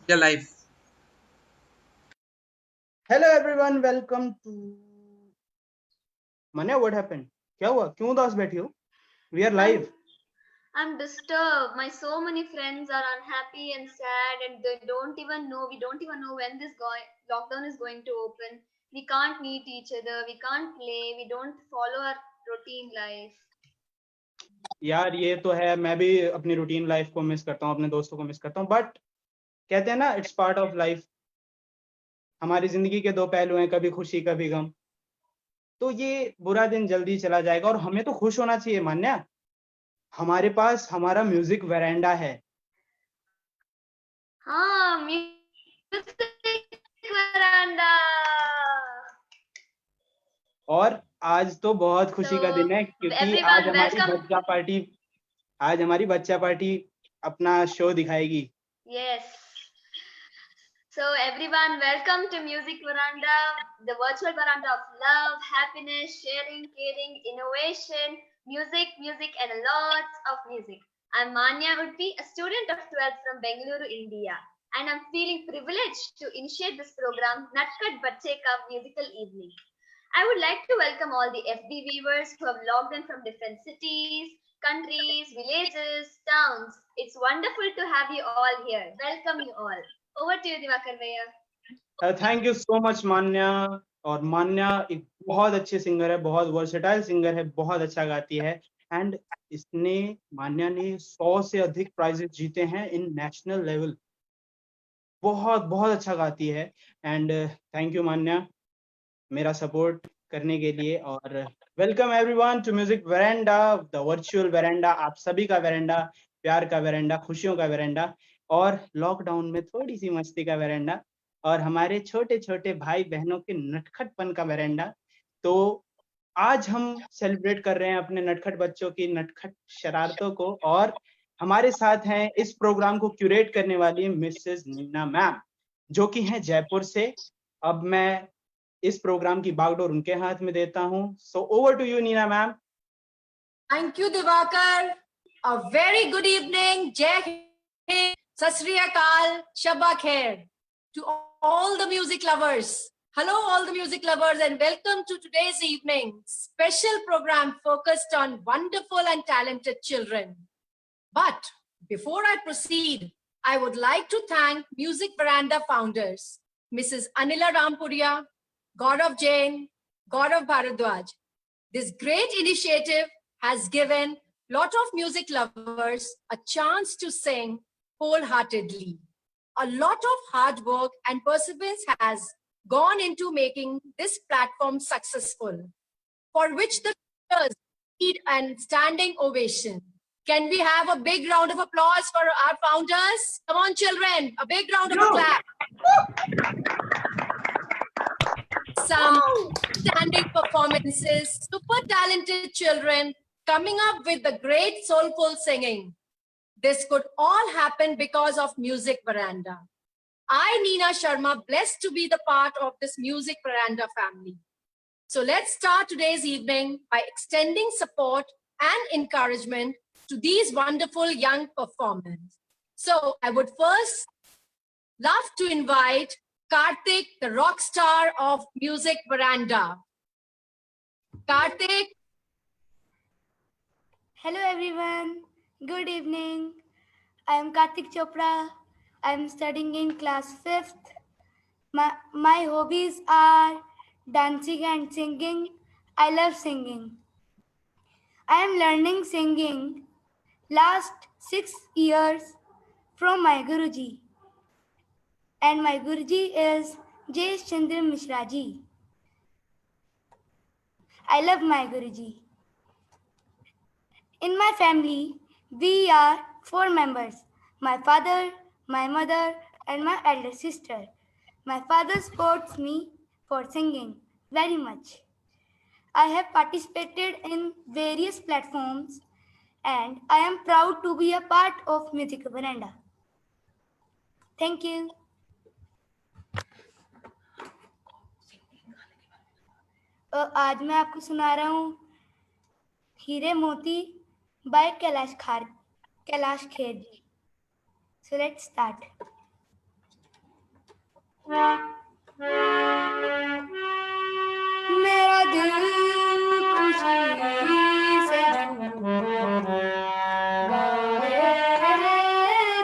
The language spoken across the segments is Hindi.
Your life. Hello everyone, welcome to Manya. What happened? क्या हुआ? क्यों उदास बैठी हो? We are I'm live. I'm disturbed. My so many friends are unhappy and sad, and they don't even know. We don't even know when this lockdown is going to open. We can't meet each other. We can't play. We don't follow our routine life. यार ये तो है, मैं भी अपनी रूटीन लाइफ को मिस करता हूँ, अपने दोस्तों को मिस करता हूँ, बट कहते हैं ना, इट्स पार्ट ऑफ लाइफ। हमारी जिंदगी के दो पहलू हैं, कभी खुशी कभी गम। तो ये बुरा दिन जल्दी चला जाएगा और हमें तो खुश होना चाहिए। मान्या, हमारे पास हमारा म्यूजिक वेरेंडा है। हाँ, music veranda. और आज तो बहुत खुशी का दिन So है क्योंकि everyone, welcome. आज हमारी बच्चा पार्टी अपना शो दिखाएगी। Yes. So everyone, welcome to Music Veranda, the virtual veranda of love, happiness, sharing, caring, innovation, music, and lots of music. I'm Manya Udpi, a student of 12th from Bengaluru, India, and I'm feeling privileged to initiate this program, Natkat Bacche Ka Musical Evening. I would like to welcome all the FB viewers who have logged in from different cities, countries, villages, towns. It's wonderful to have you all here. Welcome you all. Over to you, Divakar Bhaiya. Thank you so much Manya. और मान्या एक बहुत अच्छे सिंगर है, बहुत वर्सेटाइल सिंगर है, बहुत अच्छा गाती है। एंड मान्या ने 100 से अधिक प्राइजेस जीते हैं इन नेशनल लेवल। बहुत बहुत अच्छा गाती है। एंड थैंक यू मान्या, मेरा सपोर्ट करने के लिए। और welcome everyone to music verandah, the virtual verandah, आप सभी का वेरेंडा, प्यार का वेरेंडा, खुशियों का वेरेंडा, और लॉकडाउन में थोड़ी सी मस्ती का वेरेंडा, और हमारे छोटे छोटे भाई बहनों के नटखटपन का वेरेंडा। तो आज हम सेलिब्रेट कर रहे हैं अपने नटखट बच्चों की नटखट शरारतों को, और हमारे साथ हैं इस प्रोग्राम को क्यूरेट करने वाली मिसेस नीना मैम, जो कि हैं जयपुर से। अब मैं इस प्रोग्राम की बागडोर उनके हाथ में देता हूं। So over to you Nina ma'am. Thank you, Divakar. A very good evening. Jai Hind, Sat Sri Akal, Shabba Khair to all the music lovers. Hello, all the music lovers, and welcome to today's evening special program focused on wonderful and talented children. But before I proceed, I would like to thank Music Veranda founders, Mrs. Anila Rampuria, Gaurav Jain, Gaurav Bharadwaj. This great initiative has given lot of music lovers a chance to sing wholeheartedly. A lot of hard work and perseverance has gone into making this platform successful, for which the leaders need a standing ovation. Can we have a big round of applause for our founders? Come on, children, a big round of applause. Some outstanding performances, super talented children coming up with the great soulful singing. This could all happen because of Music Veranda. I, Neena Sharma, blessed to be the part of this Music Veranda family. So let's start today's evening by extending support and encouragement to these wonderful young performers. So I would first love to invite Karthik, the rock star of Music Veranda. Karthik. Hello everyone, good evening. I am Karthik Chopra. I am studying in class 5th. My hobbies are dancing and singing. I love singing. I am learning singing last 6 years from my Guruji. And my Guruji is J. Chandra Mishra ji. I love my Guruji. In my family, we are 4 members. My father, my mother, and my elder sister. My father supports me for singing very much. I have participated in various platforms and I am proud to be a part of Music Veranda. Thank you. आज मैं आपको सुना रहा हूँ Heere Moti by Kailash Kher ji. So let's start. मेरा दिल खुशी से झूम गाए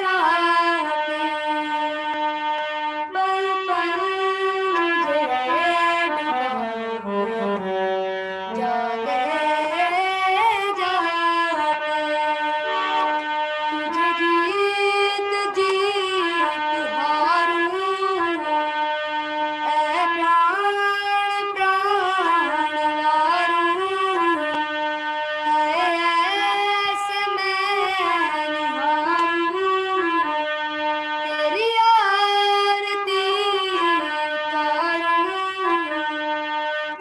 रात पल पल मुझे डुबा जागे जागे तुझे जीत जीत हारूं ऐ प्राण प्राण वारूं ऐसे मैं निहारूं तेरी आरती उतारूं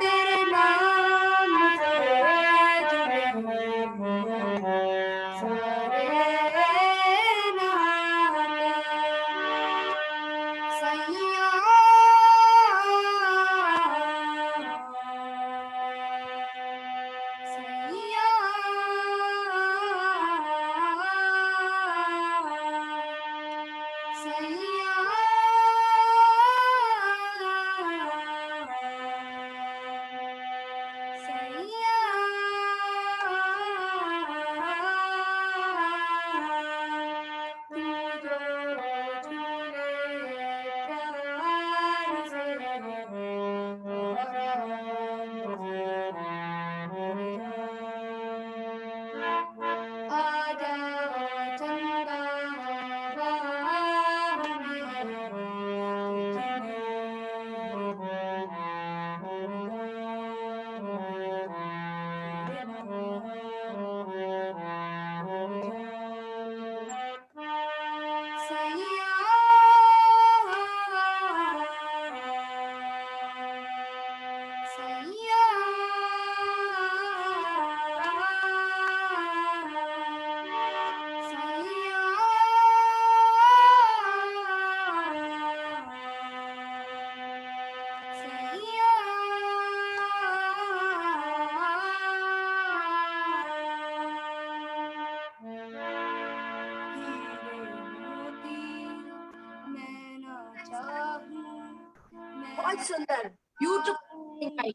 तेरे नाम से जुड़े सारे नाते सैया सैया सैया सैया तू जो झूले प्यार से आजा चंदा बाग सैया बहुत सुंदर, ब्यूटीफुल।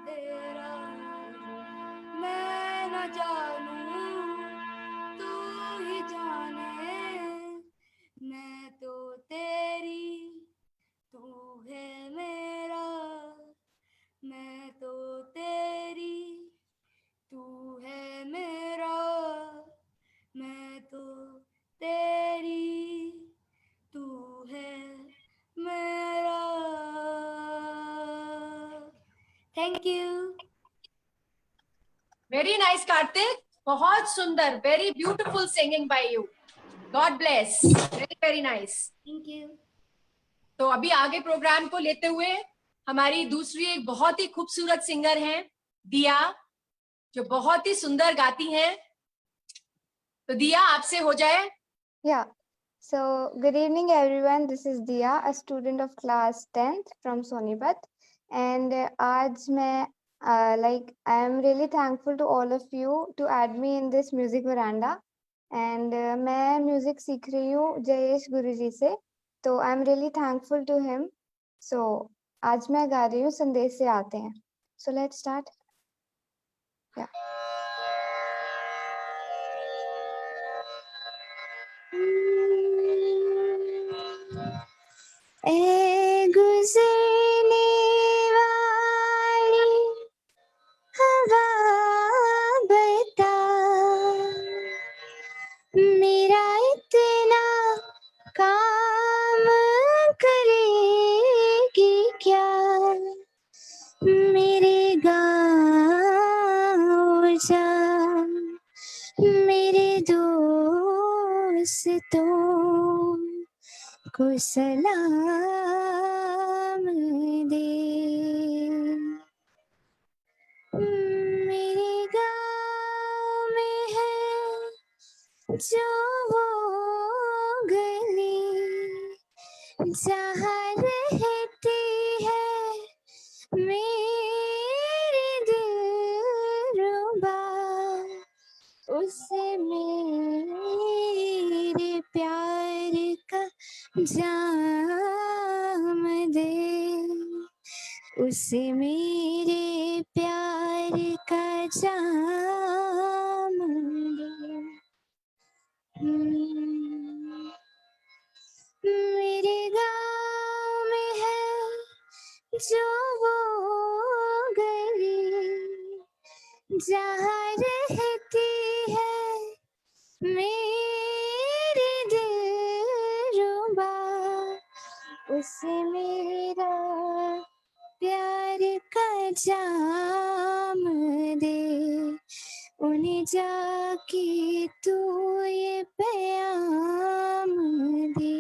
तेरा मैं न जानूं तू ही जाने मैं तो तेरी तू है मेरा मैं तो तेरी तू है मेरा मैं तो तेरी तू है मेरा thank you very nice Kartik, बहुत सुंदर, very beautiful singing by you. God bless, very very nice. Thank you तो अभी आगे प्रोग्राम को लेते हुए हमारी दूसरी एक बहुत ही खूबसूरत सिंगर हैं दिया, जो बहुत ही सुंदर गाती हैं। तो दिया, आपसे हो जाए। Yeah. So, good evening, everyone. This is Dia, a student of class 10th from Sonipat. And आज मैं I am really thankful to all of you to add me in this music veranda. And मैं music सीख रही हूँ जयेश गुरुजी से. तो I am really thankful to him. So, आज मैं गा रही हूँ संदेश से आते हैं. So, let's start. Yeah. ए गुजरने वाली हवा बता मेरा इतना काम करेगी क्या मेरे गाँव जा मेरे दोस्तों को सलाम दे मेरे गाँव में है जो वो गली जहाँ रहती है मेरी दिलरुबा उसे मेरे प्यार का जाम दे, उसे मेरे प्यार का जाम दे। मेरे गाँव में है जो वो गली, जहाँ रहती है मेरी दिलरुबा, उसे मेरा प्यार का जाम दे, उन्हें जाके तू ये प्याम दे।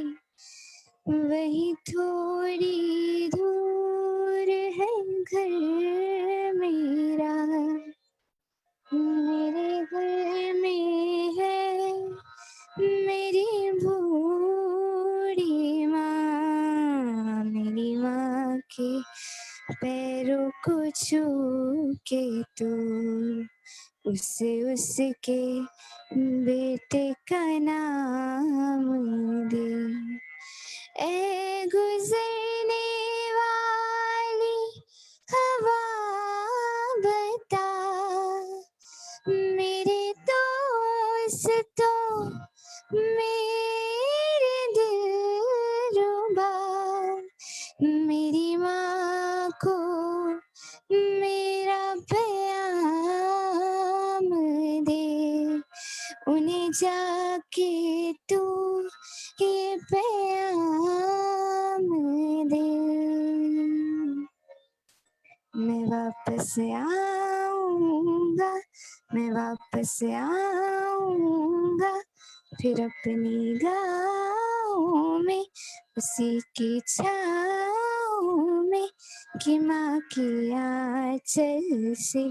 वही थोड़ी दूर है घर मेरा, मेरे घर में है मेरी बूढ़ी माँ, मेरी माँ के पैरों को छू के तू उसे उसके बेटे का नाम दे। ए गुजरने वाली हवा बता, मेरे दोस्तों मेरे दिलरुबा, मेरी माँ को मेरा प्याम दे, उन्हें जाके तू ये प्याम दे। मैं वापस आऊंगा, मैं वापस आऊंगा, फिर अपनी गाँव में उसी की छाँव में, कि माँ की आँचल से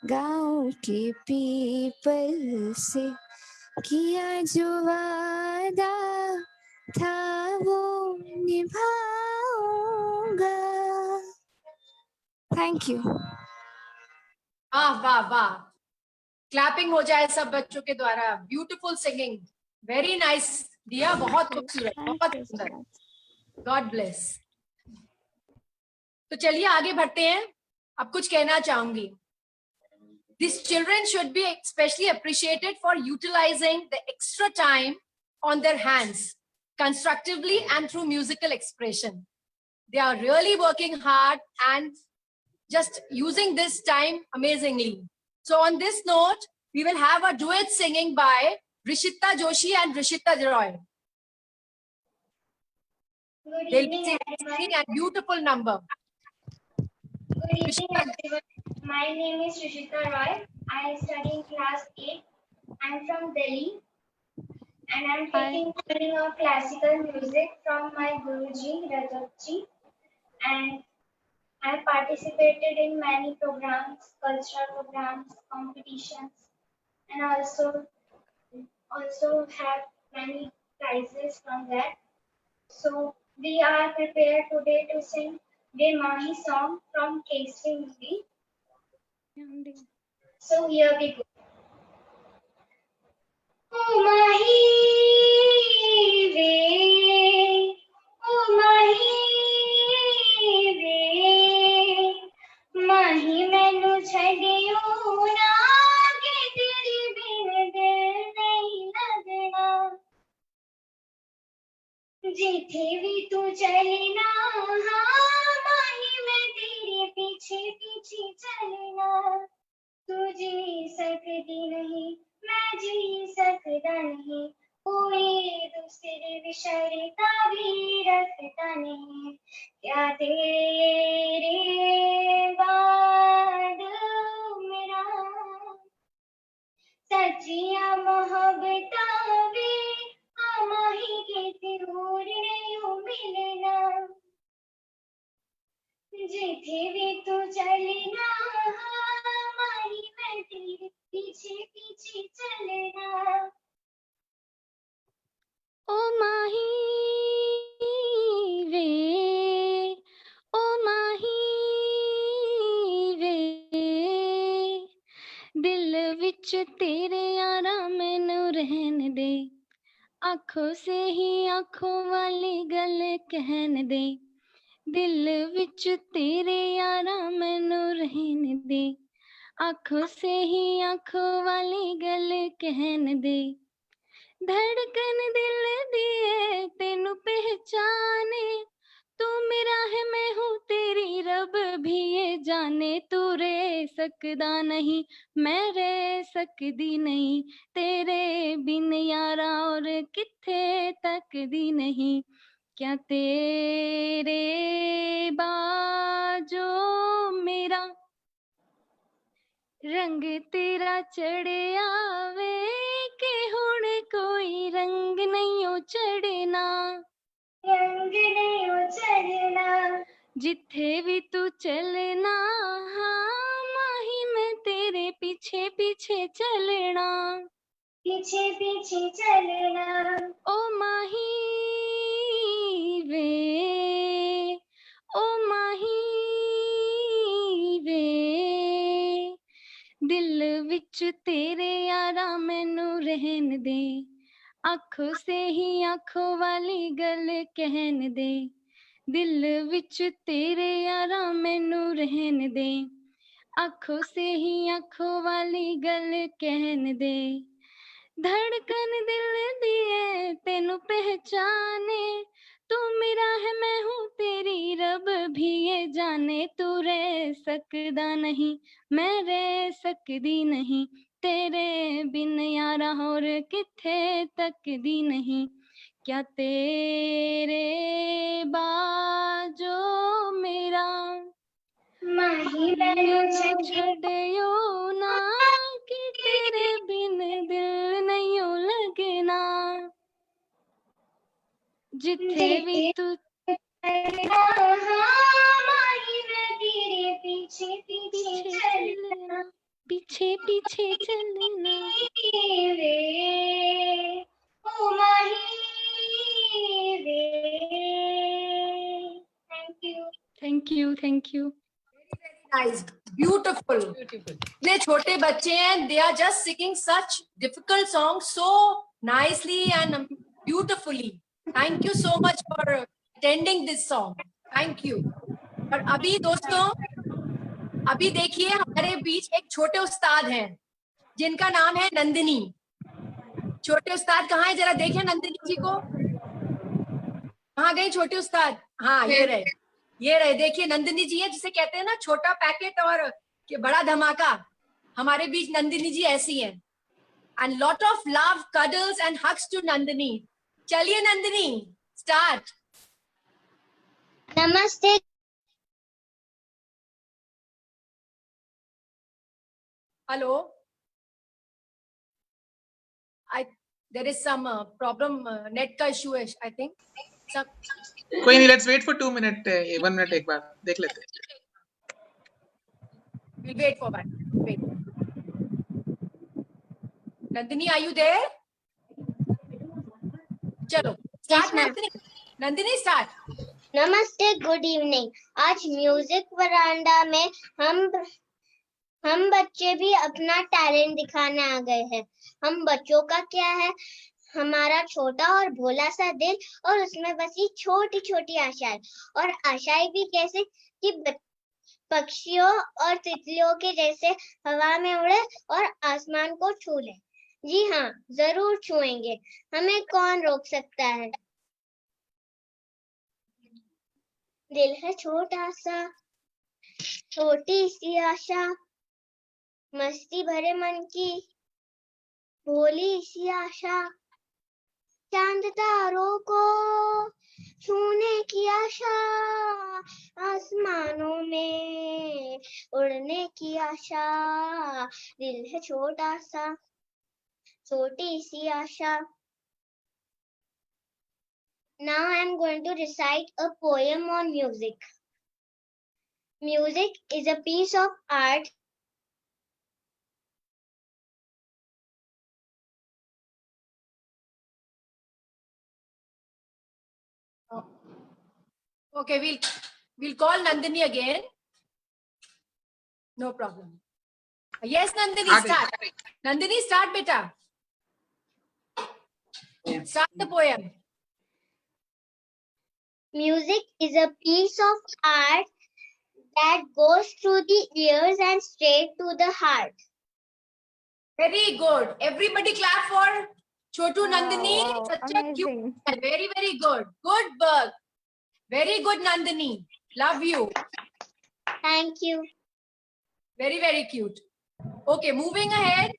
गाँव के पीपल से किया जो वादा था वो निभाऊंगा। Thank you. वाह वाह वाह, क्लैपिंग हो जाए सब बच्चों के द्वारा। ब्यूटीफुल सिंगिंग, वेरी नाइस दिया, बहुत खूबसूरत, बहुत सुंदर, गॉड ब्लेस। तो चलिए आगे बढ़ते हैं। अब कुछ कहना चाहूंगी। These children should be especially appreciated for utilizing the extra time on their hands constructively and through musical expression. They are really working hard and just using this time amazingly. So on this note, we will have a duet singing by Rishita Joshi and Rishita Roy. Good They'll evening, be everyone. singing a beautiful number. Good evening, everyone. My name is Rishita Roy. I am studying class 8. I am from Delhi and I am taking training of classical music from my Guruji, Rajatji. And I participated in many programs, cultural programs, competitions, and also have many prizes from that. So we are prepared today to sing De Mahi song from Kesri movie. So here we go. O Mahi Ve, O Mahi Ve, Mahi mainu chhadiyo na, ke teri bin dil nahi lagna. जिथे भी तू चले ना, हाँ माही मैं तेरे पीछे पीछे चलना। तू जी सकती नहीं, मैं जी सकता नहीं, कोई दूसरे विषय का भी रखता नहीं। क्या तेरे बाद मेरा सच्चिया मोहब्बत वे, माही के तिरूर नहीं मिलना। जिथे भी तू चलना, माही मैं तेरे पीछे पीछे चलना। ओ माही वे, ओ माही वे, दिल विच तेरे यारा मैनू रहन दे, आँखों से ही आँखों वाली गल कहन दे, दिल विच तेरे यारा मैनू रहन दे, आंखों से ही आंखों वाली गल कहन दे, धड़कन दिल दी है तेनू पहचाने, तू मेरा है मैं हूँ तेरी रब भी ये जाने, तू रह सकदा नहीं मैं रह सकदी नहीं, तेरे बिन यारा और किथे तकदी नहीं, क्या तेरे बाजो मेरा रंग तेरा चढ़िया वे, के हुण कोई रंग नहीं ओ चढ़ना, रंग नहीं उचलना, जिथे भी तू चलना, हाँ माही मैं तेरे पीछे पीछे चलना, पीछे पीछे चलना, ओ माही वे, ओ माही वे, दिल विच तेरे यारा मैनू रहन दे, आंखों से ही आंखों वाली गल कहन दे, दिल विच तेरे यारा मैनू रहन दे, आंखों से ही आंखों वाली गल कहन दे, धड़कन दिल दी है तेनू पहचाने, तू मेरा है मैं हूँ तेरी रब भी ये जाने, तू रह सकदा नहीं मैं रह सकदी नहीं, तेरे बिन यारा होर किथे तकदी नहीं, क्या तेरे बाजो मेरा माही मैनू छड्डी छड़ियो ना, कि तेरे बिन दिल नहीं ओ लगना, जिथे भी तू चलना, हाँ माही मैं तेरे पीछे पीछे पीछे चलना, चलना, पीछे पीछे चलना, वे ओ माही वे। Thank you. Thank you thank you. Nice, beautiful. इतने छोटे बच्चे हैं, they are just singing such difficult songs so nicely and beautifully. Thank you so much for attending this song. Thank you. और अभी दोस्तों, अभी देखिए हमारे बीच एक छोटे उस्ताद हैं जिनका नाम है नंदिनी। छोटे उस्ताद कहाँ है, जरा देखें नंदिनी जी को। कहाँ गई छोटे उस्ताद? हाँ ये रहे देखिए नंदिनी जी है, जिसे कहते हैं ना छोटा पैकेट और बड़ा धमाका। हमारे बीच नंदिनी जी ऐसी हैं। And lot of love, cuddles and hugs to Nandini. चलिए नंदिनी, स्टार्ट। नमस्ते। Hello, there is some problem, net का इशू है आई थिंक। कोई नहीं, let's wait for 2 minute, 1 minute एक बार देख लेते हैं। We'll wait for one. Wait. Nandini, are you there? चलो स्टार्ट नंदिनी। नंदिनी स्टार्ट। नमस्ते, गुड इवनिंग। आज म्यूजिक वरांडा में हम बच्चे भी अपना टैलेंट दिखाने आ गए हैं। हम बच्चों का क्या है, हमारा छोटा और भोला सा दिल और उसमें बसी छोटी छोटी आशाएं, और आशाएं भी कैसे कि पक्षियों और तितलियों के जैसे हवा में उड़े और आसमान को छू ले। जी हाँ, जरूर छुएंगे, हमें कौन रोक सकता है। दिल है छोटा सा, छोटी सी आशा, मस्ती भरे मन की भोली सी आशा, चांद तारों को छूने की आशा, आसमानों में उड़ने की आशा। दिल है छोटा सा, छोटी सी आशा। Now I am going to recite a poem on music. Music is a piece of art Okay, we'll call Nandini again. No problem. Yes, Nandini, start. Nandini, start, beta. Start the poem. Music is a piece of art that goes through the ears and straight to the heart. Very good. Everybody clap for Chotu Nandini. Wow, Such a cute. amazing. Very, very good. Good work. Very good, Nandini. Love you. Thank you. Very, very cute. Okay, moving ahead.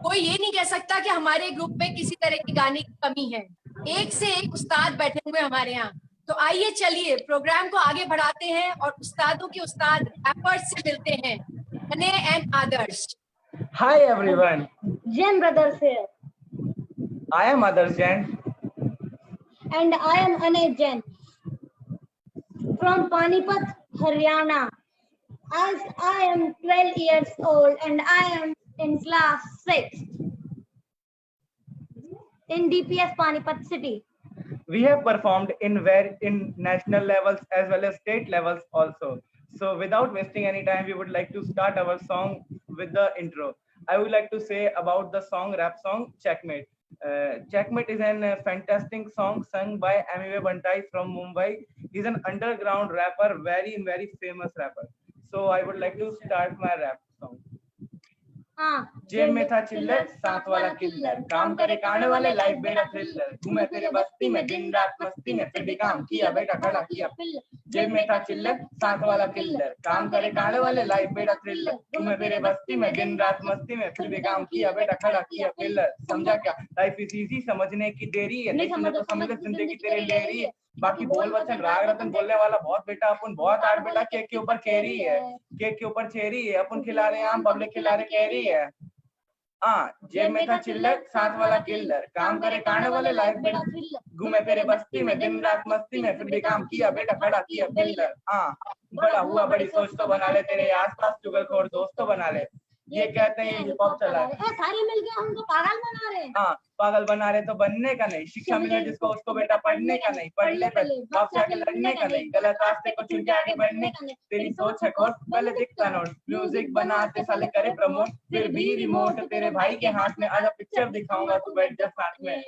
कोई ये नहीं कह सकता कि हमारे ग्रुप में किसी तरह की गाने की कमी है. एक से एक उस्ताद बैठे हुए हमारे यहाँ. तो आइए चलिए प्रोग्राम को आगे बढ़ाते हैं और उस्तादों के उस्ताद रैपर्स से मिलते हैं. Anay and Adarsh. Hi everyone, Jen brothers here. I am Adarsh Jain. And I am Anay Jain. From Panipat, Haryana. As I am 12 years old and I am in class 6 in DPS Panipat city. We have performed in national levels as well as state levels also. So without wasting any time, we would like to start our song with the intro. I would like to say about the rap song Checkmate. Checkmate is a fantastic song sung by Amitabh Bantai from Mumbai. He's an underground rapper, very famous rapper. So I would like to start my rap song. जेब में था चिल्लर, साथ वाला किल्लर, काम करे कांड वाले, लाइफ बेड़ा थ्रिलर, घूमे तेरे बस्ती में दिन रात मस्ती में, फिर भी काम किया बेटा खड़ा किया पिल्लर. जेब में था चिल्लर, साथ वाला किल्लर, काम करे कांड वाले, लाइफ बेड़ा थ्रिलर, घूमे तेरे बस्ती में दिन रात मस्ती में, फिर भी काम किया बेटा खड़ा किया पिल्लर. समझा क्या? लाइफ इज इजी, समझने की देरी है, नहीं समझ तो समझ ले जिंदगी तेरे ले रही है. बाकी बोल वचन राग रतन बोलने वाला बहुत बेटा, अपन बहुत आठ बेटा, केक के ऊपर कैरी है, केक के ऊपर चेरी है, अपन खिला रहे आम, पब्लिक खिला रहे कैरी है. जेब में था चिल्लर, साथ वाला किल्लर, काम करे कांड वाले, लाइफ बेड़ा घूमे तेरे बस्ती में दिन रात मस्ती में, फिर भी काम किया बेटा खड़ा किया पिल्लर. बड़ा हुआ बड़ी सोच तो बना ले, तेरे आसपास चुगलखोर दोस्त तो बना ले. ये कहते हैं हिप हॉप चला है, सारे मिलके हमको पागल बना रहे हैं. पागल बना रहे तो बनने का नहीं, शिक्षा मिले जिसको उसको बेटा पढ़ने का नहीं, पढ़ ले पहले बाप से आके लड़ने का नहीं, गलत रास्ते को चुन के आगे बढ़ने का नहीं. तेरी सोच है खोट, पहले दिखता नोट, म्यूजिक बनाते साले करे प्रमोट, फिर भी रिमोट तेरे भाई के हाथ में, आजा पिक्चर दिखाऊंगा तू बैठ जा साथ में.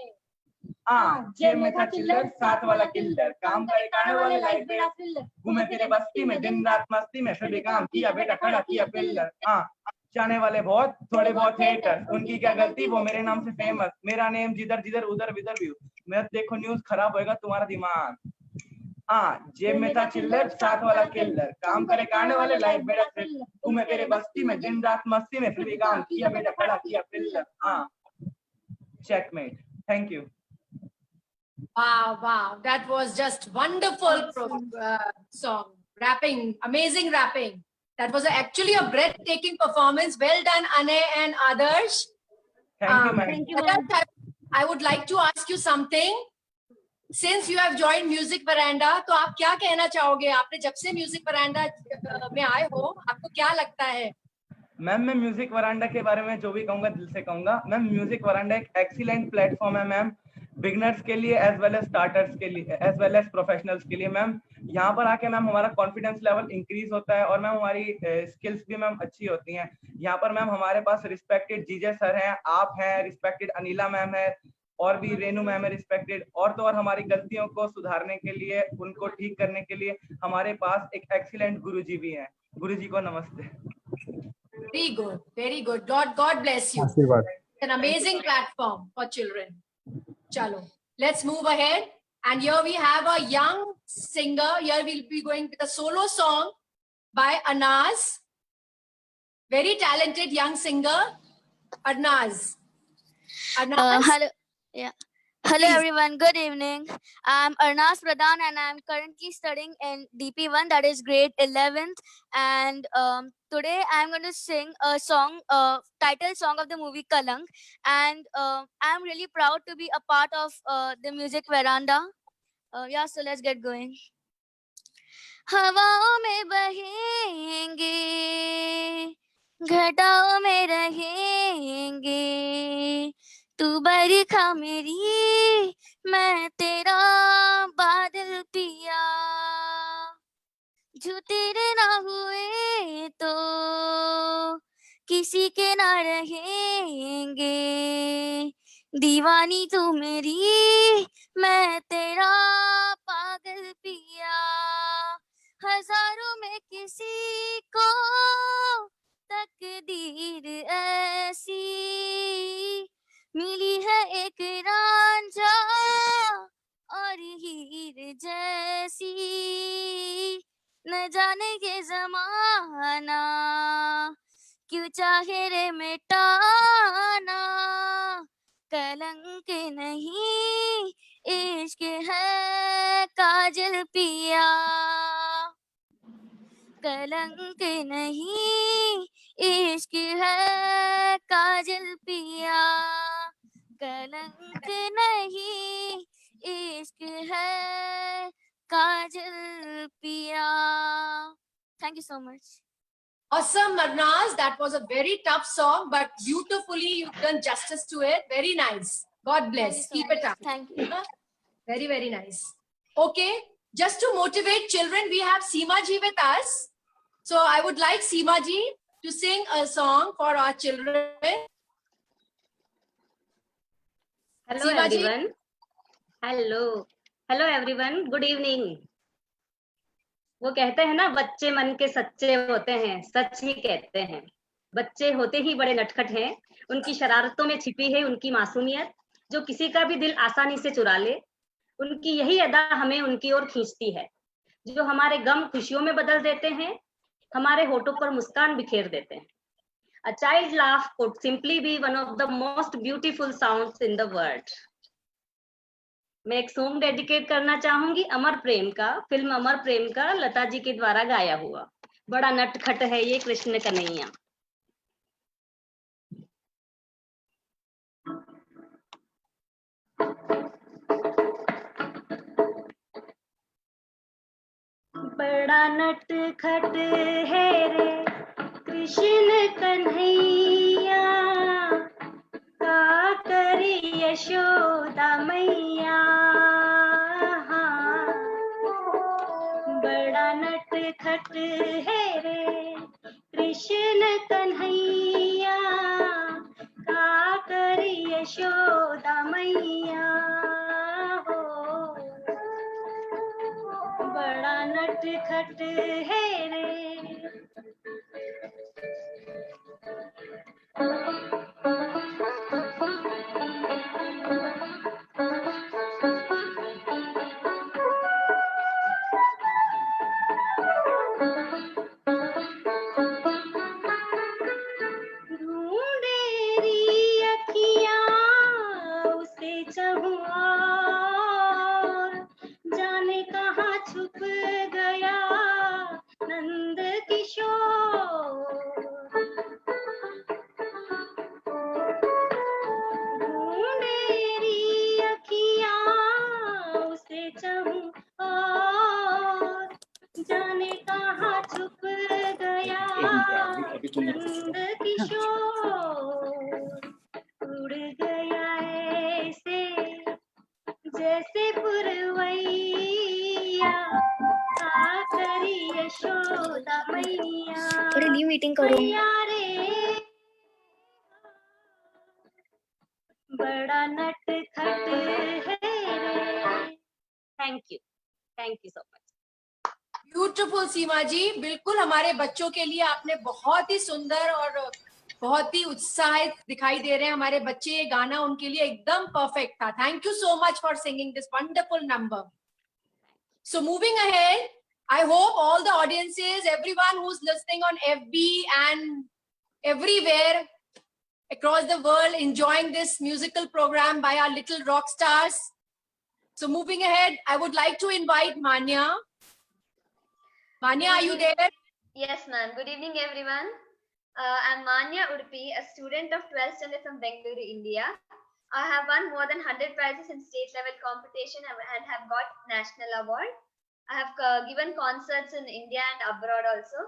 जेब में था चिल्लर, साथ वाला किल्लर, काम करे कांड वाले, लाइफ बेड़ा थ्रिलर, घूमे तेरे बस्ती में दिन रात मस्ती में, फिर भी काम किया बेटा खड़ा किया पिल्लर. जाने वाले बहुत, थोड़े बहुत हेटर, उनकी क्या गलती, वो मेरे नाम से फेमस, मेरा नेम जिधर जिधर उधर विधर भी. मैं देखो न्यूज खराब होएगा तुम्हारा दिमाग. जेब में था चिल्लर, साथ वाला किल्लर, काम करे कांड वाले, लाइफ बेड़ा थ्रिलर, घूमे तेरे बस्ती में दिन रात मस्ती में, फिर भी काम किया बेटा खड़ा किया pillar. Checkmate. Thank you. Wow, that was just wonderful song. Rapping, amazing rapping. That was actually a breathtaking performance. Well done, Anay and Adarsh. Thank you, ma'am. Adarsh, I would like to ask you something. Since you have joined Music Veranda, तो आप क्या कहना चाहोगे? आपने जब से Music Veranda में आए हो, आपको क्या लगता है? मैम मैं म्यूजिक वरांडा के बारे में जो भी कहूंगा दिल से कहूंगा. मैम म्यूजिक वरांडा एक एक्सीलेंट प्लेटफॉर्म है मैम, बिगनर्स के लिए एज वेल एज स्टार्टर्स के लिए एज वेल एज प्रोफेशनल्स के लिए. मैम यहाँ पर आके मैम हमारा कॉन्फिडेंस लेवल इंक्रीज होता है और मैम हमारी स्किल्स भी मैम अच्छी होती हैं. यहाँ पर मैम हमारे पास रिस्पेक्टेड जीजे सर हैं, आप हैं, रिस्पेक्टेड अनिला मैम है, और भी रेनू मैम है रिस्पेक्टेड. और तो और हमारी गलतियों को सुधारने के लिए, उनको ठीक करने के लिए हमारे पास एक एक्सीलेंट गुरुजी भी हैं. गुरुजी को नमस्ते. Very good, very good. God bless you. It's an amazing platform for children. Chalo, let's move ahead. And here we have a young singer. Here we'll be going with a solo song by Arnaz. Very talented young singer, Arnaz. Hello. Yeah. Hello Please. everyone, good evening. I'm Arnaz Pradhan and I'm currently studying in DP1, that is grade 11th. And today I'm going to sing a song, title song of the movie Kalank. And I'm really proud to be a part of the Music Veranda. So let's get going. हवाओं में बहेंगे, घटाओं में रहेंगे, तू बरखा मेरी, मैं तेरा बादल पिया, जो तेरे ना हुए तो किसी के ना रहेंगे, दीवानी तू मेरी, मैं तेरा पागल पिया. न जाने ये जमाना क्यों चाहे रे मिटाना, कलंक नहीं इश्क है काजल पिया, कलंक नहीं इश्क है काजल पिया, कलंक नहीं इश्क है काजल पिया. Thank you so much. Awesome, Marnaz. That was a very tough song, but beautifully you've done justice to it. Very nice. God bless. Keep it up. Thank you. Very, very nice. Okay. Just to motivate children, we have Seema ji with us. So I would like Seema ji to sing a song for our children. Hello Seema ji. everyone. Hello everyone. Good evening. वो कहते हैं ना, बच्चे मन के सच्चे होते हैं, सच ही कहते हैं. बच्चे होते ही बड़े नटखट हैं. उनकी शरारतों में छिपी है उनकी मासूमियत, जो किसी का भी दिल आसानी से चुरा ले. उनकी यही अदा हमें उनकी ओर खींचती है, जो हमारे गम खुशियों में बदल देते हैं, हमारे होठों पर मुस्कान बिखेर देते हैं. A child laugh could simply be one of the most beautiful sounds in the world. मैं एक सॉन्ग डेडिकेट करना चाहूंगी अमर प्रेम का, फिल्म अमर प्रेम का, लता जी के द्वारा गाया हुआ. बड़ा नटखट है ये कृष्ण कन्हैया. बड़ा नटखट है रे कृष्ण कन्हैया, का करे यशोदा मैया. बड़ा नटखट है रे कृष्ण कन्हैया, का करे यशोदा मैया. हो बड़ा नटखट है रे. ढूंढेरी अखियां उसे चाहूं और, जाने कहाँ छुप गया नंद किशोर. ढूंढेरी अखियां उसे चाहूं और, जाने कहाँ छुप गया नंद किशोर. उड़ गया ऐसे जैसे पुरवैया, आकर यशोदा मैया. थोड़ी न्यू मीटिंग करो. मैया रे बड़ा नटखट है रे. Thank you so much. Beautiful Seema ji. बिल्कुल हमारे बच्चों के लिए आपने बहुत ही सुंदर और बहुत ही उत्साहित दिखाई दे रहे हैं हमारे बच्चे. ये गाना उनके लिए एकदम परफेक्ट था. Thank you so much for singing this wonderful number. So moving ahead, I hope all the audiences, everyone who's listening on FB and everywhere across the world, enjoying this musical program by our little rock stars. So moving ahead, I would like to invite Manya. Manya, are you there? Yes, ma'am. Good evening, everyone. I'm Manya Udupi, a student of 12th standard from Bengaluru, India. I have won more than 100 prizes in state level competition and have got national award. I have given concerts in India and abroad also.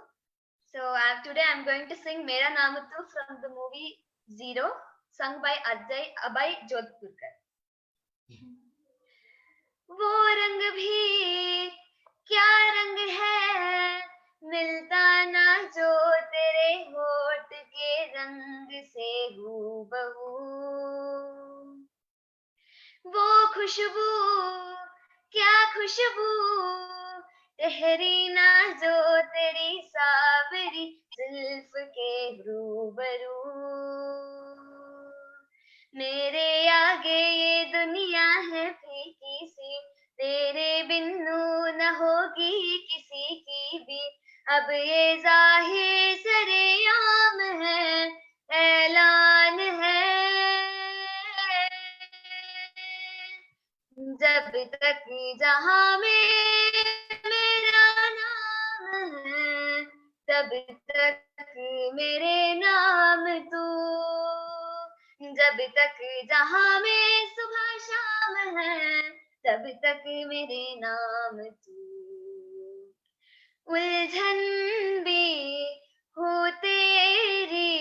So today I'm going to sing Mera Naam Tu from the movie Zero, sung by Abhay Jodhpurkar. वो रंग भी क्या रंग है, मिलता ना जो तेरे होठ के रंग से हूबहू. वो खुशबू क्या खुशबू, ठहरी ना जो तेरी सावरी जुल्फ के रूबरू. मेरे आगे ये दुनिया है फीकी सी, तेरे बिन न होगी किसी की भी अब ये जाहिर सरेआम है, ऐलान है, जब तक जहां में मेरा नाम है, तब तक मेरे नाम तू, जब तक जहां में सुबह शाम है, तब तक मेरे नाम तू। उलझन भी हो तेरी,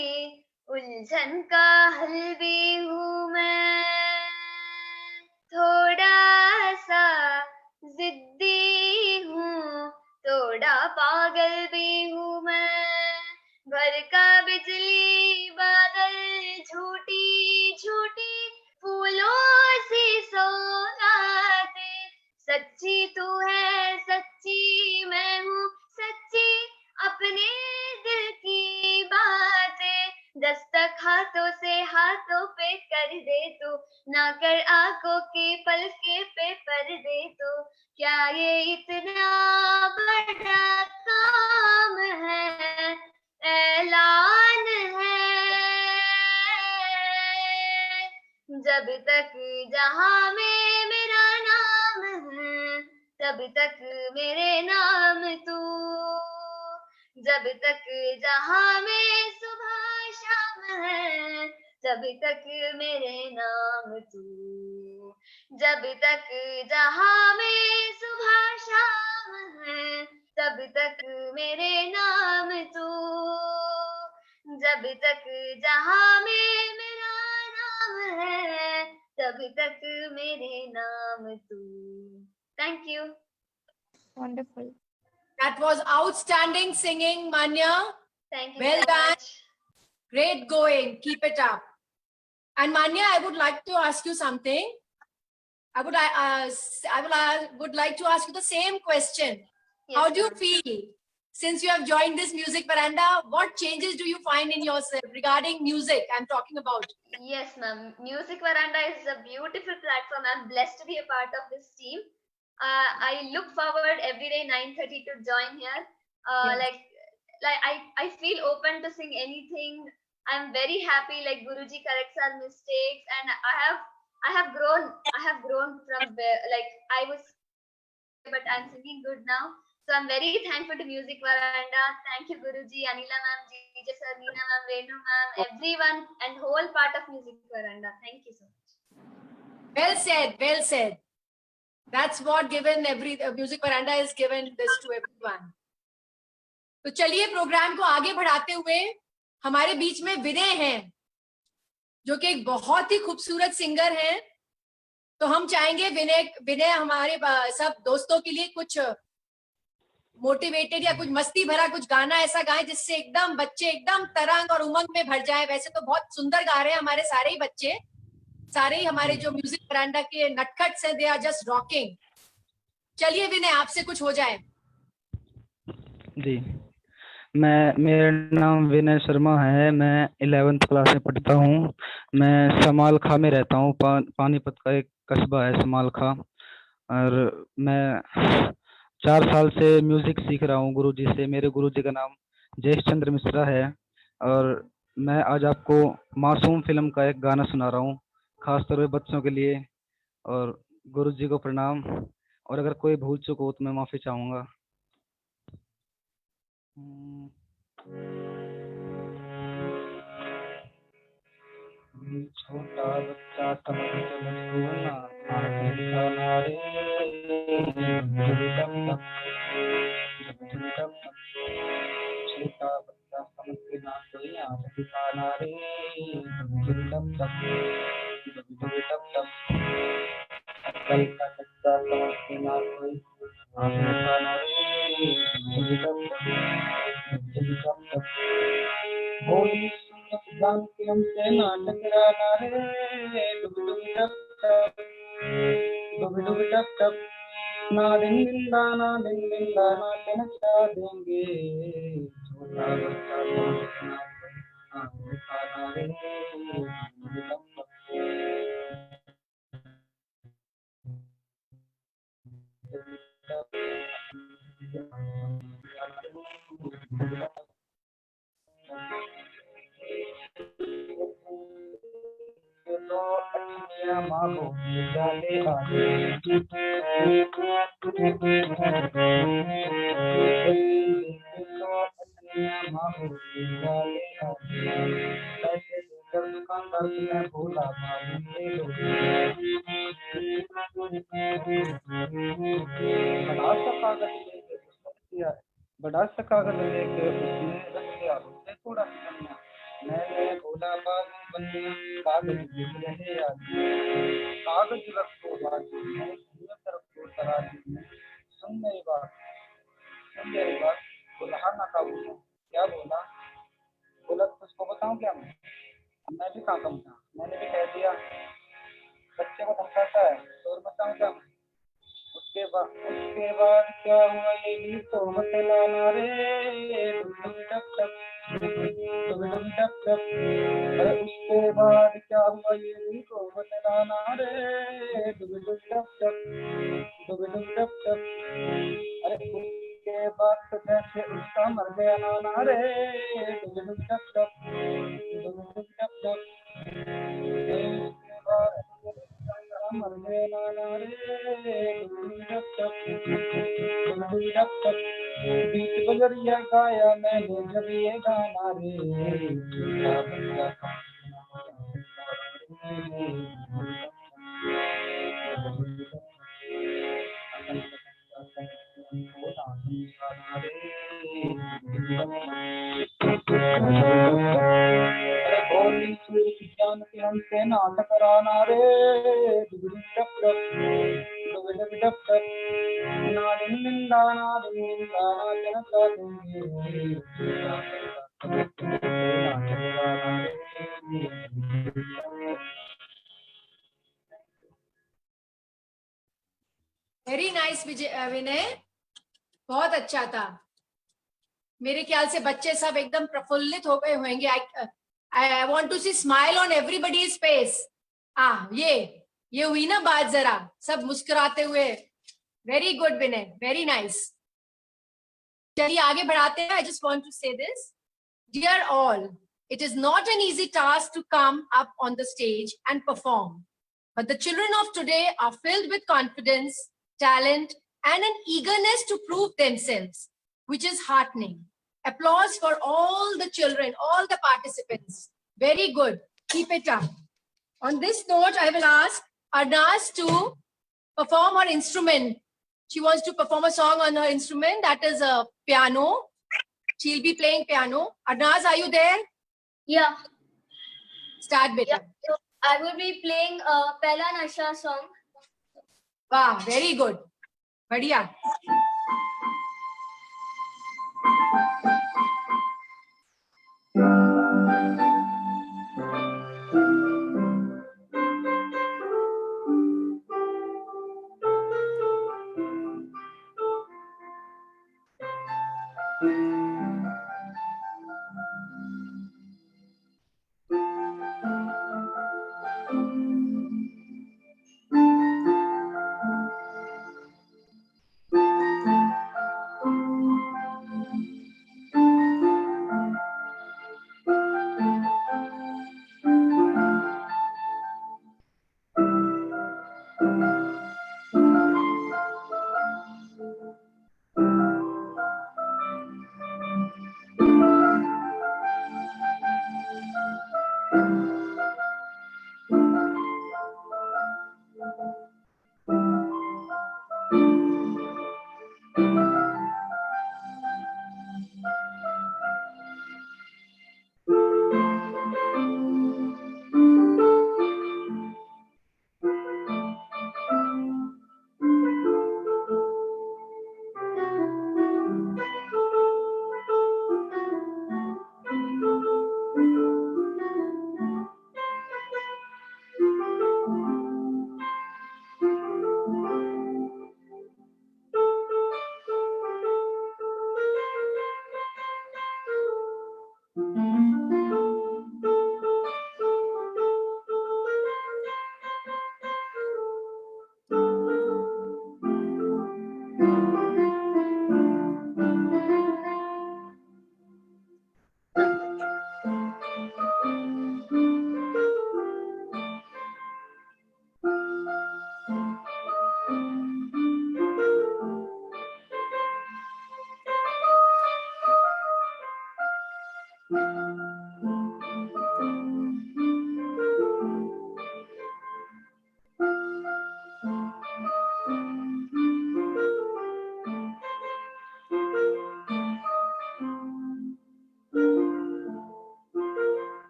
उलझन का हल भी हूँ मैं, थोड़ा सा जिद्दी हूँ, थोड़ा पागल भी हूँ मैं, घर का बिजली बादल झूठी झूठी फूलों से सौगाते, सच्ची तू है सच्ची मैं हूँ, सच्ची अपने दिल की बातें, दस्तक हाथों से हाथों पे कर दे तू, ना कर आंखों की पलके पे पर्दे तो, क्या ये इतना बड़ा काम है, ऐलान है, जब तक जहां में मेरा नाम है, तब तक मेरे नाम तू, जब तक जहां में सुबह शाम है, जब तक मेरे नाम तू, जब तक जहां में सुबह शाम है, तब तक मेरे नाम तू, जब तक जहां में मेरा नाम है, तब तक मेरे नाम तू। Thank you. Wonderful. That was outstanding singing, Manya. Thank you Well so done. much. Great going. Keep it up. And Manya, I would like to ask you something. I would like to ask you the same question. Yes, How do you ma'am. feel since you have joined this music veranda? What changes do you find in yourself regarding music? I'm talking about. Yes, ma'am. Music Veranda is a beautiful platform. I'm blessed to be a part of this team. I look forward every day 9:30 to join here. Yes. Like I feel open to sing anything. I'm very happy. Like Guruji corrects our mistakes, and I have grown from where, like I was, but I'm singing good now. So I'm very thankful to Music Veranda. Thank you, Guruji, Anila ma'am, DJ sir, Neena ma'am, Renu ma'am, everyone, and whole part of Music Veranda. Thank you so much. Well said. Well said. That's what given Music Veranda is given this to everyone. तो चलिए प्रोग्राम को आगे बढ़ाते हुए हमारे बीच में विनय हैं, जो कि एक बहुत ही खूबसूरत सिंगर हैं। तो हम चाहेंगे विनय हमारे सब दोस्तों के लिए कुछ मोटिवेटेड या कुछ मस्ती भरा कुछ गाना ऐसा गाएं जिससे एकदम बच्चे एकदम तरंग और उमंग में भर जाए। वैसे तो बहुत सुंदर गा रहे हैं हमारे सारे ही बच्चे, सारे ही हमारे जो म्यूजिक वरांडा के नटखट से, दे आर जस्ट रॉकिंग। चलिए विनय, आपसे कुछ हो जाए। जी, मेरा नाम विनय शर्मा है। मैं 11th क्लास में पढ़ता हूँ। मैं समाल खां में रहता हूँ। पानीपत का एक कस्बा है समाल खां। और मैं 4 साल से म्यूजिक सीख रहा हूँ गुरुजी से। मेरे गुरुजी का नाम जयेश चंद्र मिश्रा है। और मैं आज आपको मासूम फिल्म का एक गाना सुना रहा हूँ, खासतौर पे बच्चों के लिए। और गुरुजी को प्रणाम, और अगर कोई भूल चूक हो तो मैं माफी चाहूँगा। छोटा बच्चा समझ के मुझको ना खाना रे, छोटा बच्चा समझ के ना कोई आँख दिखाना रे, कल का बच्चा समझ के ना कोई आँख दिखाना रे, होली जान के हमसे ना टकराना रे, डुब डुब टप टप, ना दिन दाना के नचा देंगे, छोटा बच्चा समझ के ना कोई आँख दिखाना रे, तो अठनिया मागो जाले आगे तो अठनिया मागो जाले आगे पैसे देकर दुकानदार तुम्हें भूला मांगे बड़ा सा कागज लेके उसने रख दिया उससे थोड़ा सा मैंने बोला बाबू बनिया कागज लिख रहे आदमी कागज रखो बाजू में नियत रखो तराजू में सुन मेरी बात बुल्हा ना काबू में क्या बोला तुझको बताऊं क्या मैं भी कहाँ कम था मैंने भी कह दिया बच्चे को धमकाता है शोर मचाऊं क्या मैं उसके बाद क्या हुआ ये भी तो मत लाना रे टप टप अरे उसके बाद क्या हुआ ये भी तो मत लाना रे टप टप अरे उसके बाद तो जैसे उसका मर गया नाना रे टप टप मर गया नाना रे बीच बजरिया गाया मैंने जब ये गाना रे बोली जान के हमसे नाटक कराना रे टप टप वेरी नाइस विनय, बहुत अच्छा था। मेरे ख्याल से बच्चे सब एकदम प्रफुल्लित हो गए होंगे। I want to see smile on everybody's face. ये हुई ना बात, जरा सब मुस्कुराते हुए। Very good Vinay, very nice. चलिए आगे बढ़ाते हैं। I just want to say this, dear all, it is not an easy task to come up on the stage and perform, but the children of today are filled with confidence, talent, and an eagerness to prove themselves, which is heartening. Applause for all the children, all the participants. Very good. Keep it up. On this note, I will ask Arnaz to perform her instrument. She wants to perform a song on her instrument, that is a piano. She'll be playing piano. Arnaz, are you there? Yeah. Start, beta. Yeah. So I will be playing a Pehla Nasha song. Wow, very good. Badhiya.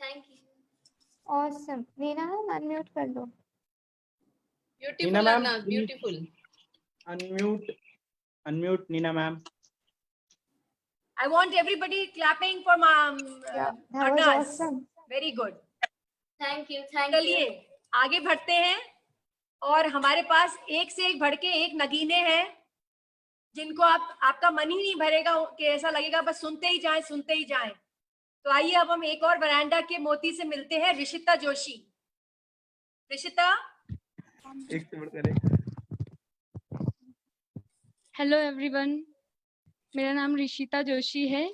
Thank you. Awesome. Nina ma'am unmute कर लो. Nina Beautiful, ma'am, Arnaz, please. beautiful. Unmute Nina ma'am. I want everybody clapping for Yeah, that was Arnaz. awesome. Very good. Thank you, thank चलिए यू। आगे बढ़ते हैं और हमारे पास एक से एक बढ़ के एक नगीने हैं जिनको आपका मन ही नहीं भरेगा कि ऐसा लगेगा बस सुनते ही जाएं सुनते ही जाएं। तो आइए अब हम एक और वरांडा के मोती से मिलते हैं, ऋषिता जोशी। ऋषिता, एक से बढ़कर एक। हेलो एवरीवन, मेरा नाम ऋषिता जोशी है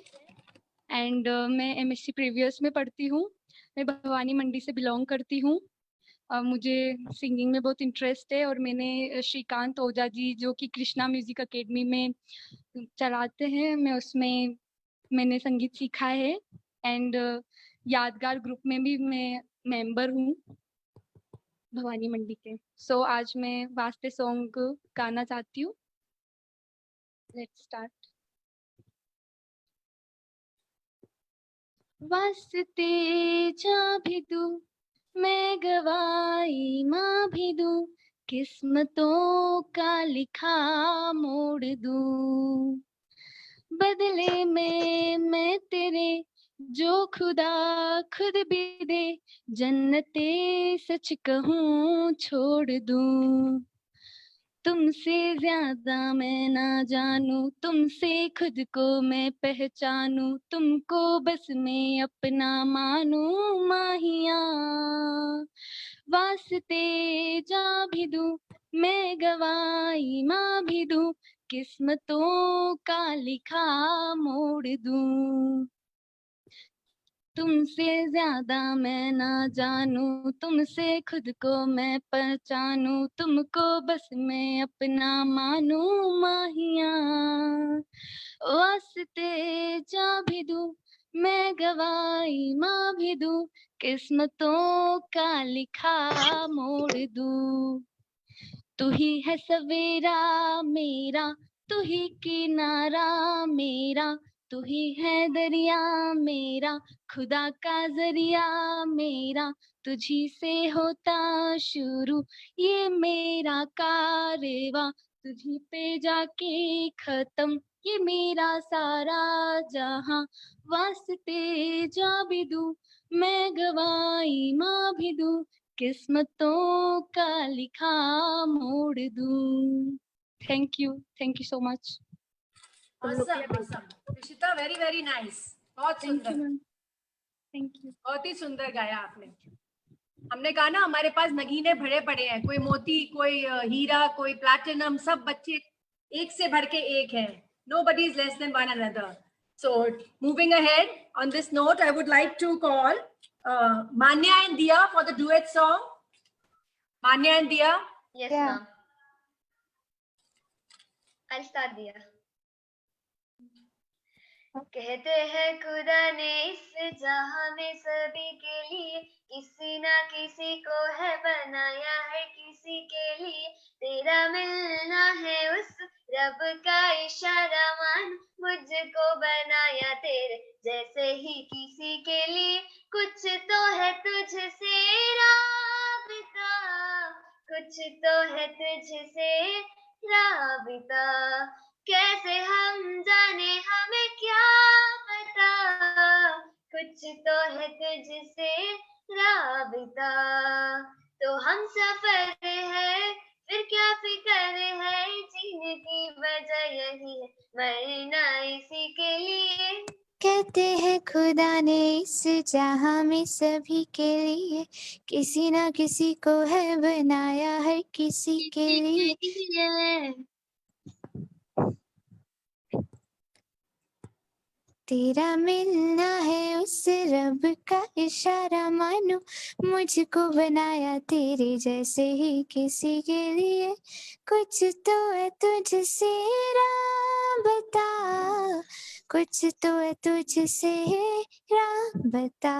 एंड मैं एमएससी प्रीवियस में पढ़ती हूँ। मैं भवानी मंडी से बिलोंग करती हूँ। मुझे सिंगिंग में बहुत इंटरेस्ट है और मैंने श्रीकांत ओझा जी जो कि कृष्णा म्यूजिक एकेडमी में चलाते हैं, मैं उसमें मैंने संगीत सीखा है एंड यादगार ग्रुप में भी मैं मेंबर हूँ भवानी मंडी के। सो आज मैं वास्ते सॉन्ग गाना चाहती हूँ। Let's start. वास्ते जा भी दूं मैं गवाही माँ भी दूं, किस्मतों का लिखा मोड़ दूं। बदले में मैं तेरे जो खुदा खुद भी दे, जन्नते सच कहूँ छोड़ दूं। तुमसे ज्यादा मैं ना जानूं, तुमसे खुद को मैं पहचानूं, तुमको बस मैं अपना मानूं माहिया। वास्ते जा भी दूं मैं गवाही माँ भी दूं, किस्मतों का लिखा मोड़ दूं। तुमसे ज्यादा मैं ना जानूं, तुमसे खुद को मैं पहचानूं, तुमको बस मैं अपना मानूं माहिया। वास्ते जा भी दूं मैं गवाही माँ भी दूं, किस्मतों का लिखा मोड़ दूं। तू ही है सवेरा मेरा, तू ही किनारा मेरा, तू ही है दरिया मेरा, खुदा का जरिया मेरा, तुझी से होता शुरू ये मेरा कारवा, तुझी पे जाके खत्म ये मेरा सारा जहां। वास्ते जा भी दूं मैं गवाही माँ भी दूं, किस्मतों का लिखा मोड़ दूं। Thank you so much. Rishita, very very nice, बहुत सुंदर। Thank you. बहुत ही सुंदर गाया आपने। हमने कहा ना हमारे पास नगीने भरे पड़े हैं, कोई मोती कोई हीरा कोई प्लैटिनम, सब बच्चे एक से भर के एक हैं। Nobody is less than one another. So moving ahead on this note, I would like to call Manya and Dia for the duet song. Manya and Dia. Yes, ma'am. I'll start, Dia. कहते हैं खुदा ने इस जहां में सभी के लिए किसी ना किसी को है बनाया है, किसी के लिए तेरा मिलना है उस रब का इशारा मान, मुझको बनाया तेरे जैसे ही किसी के लिए, कुछ तो है तुझसे राबिता, कुछ तो है तुझसे राबिता, कैसे हम जाने हमें क्या पता, कुछ तो है तुझसे राबिता, तो हम सफर है फिर क्या फिक्र है, जीने की वजह यही है मरना इसी के लिए। कहते हैं खुदा ने इस जहां में सभी के लिए किसी ना किसी को है बनाया हर किसी के लिए, तेरा मिलना है उस रब का इशारा मानो, मुझको बनाया तेरे जैसे ही किसी के लिए, कुछ तो है तुझसे राबता, कुछ तो है तुझसे राबता,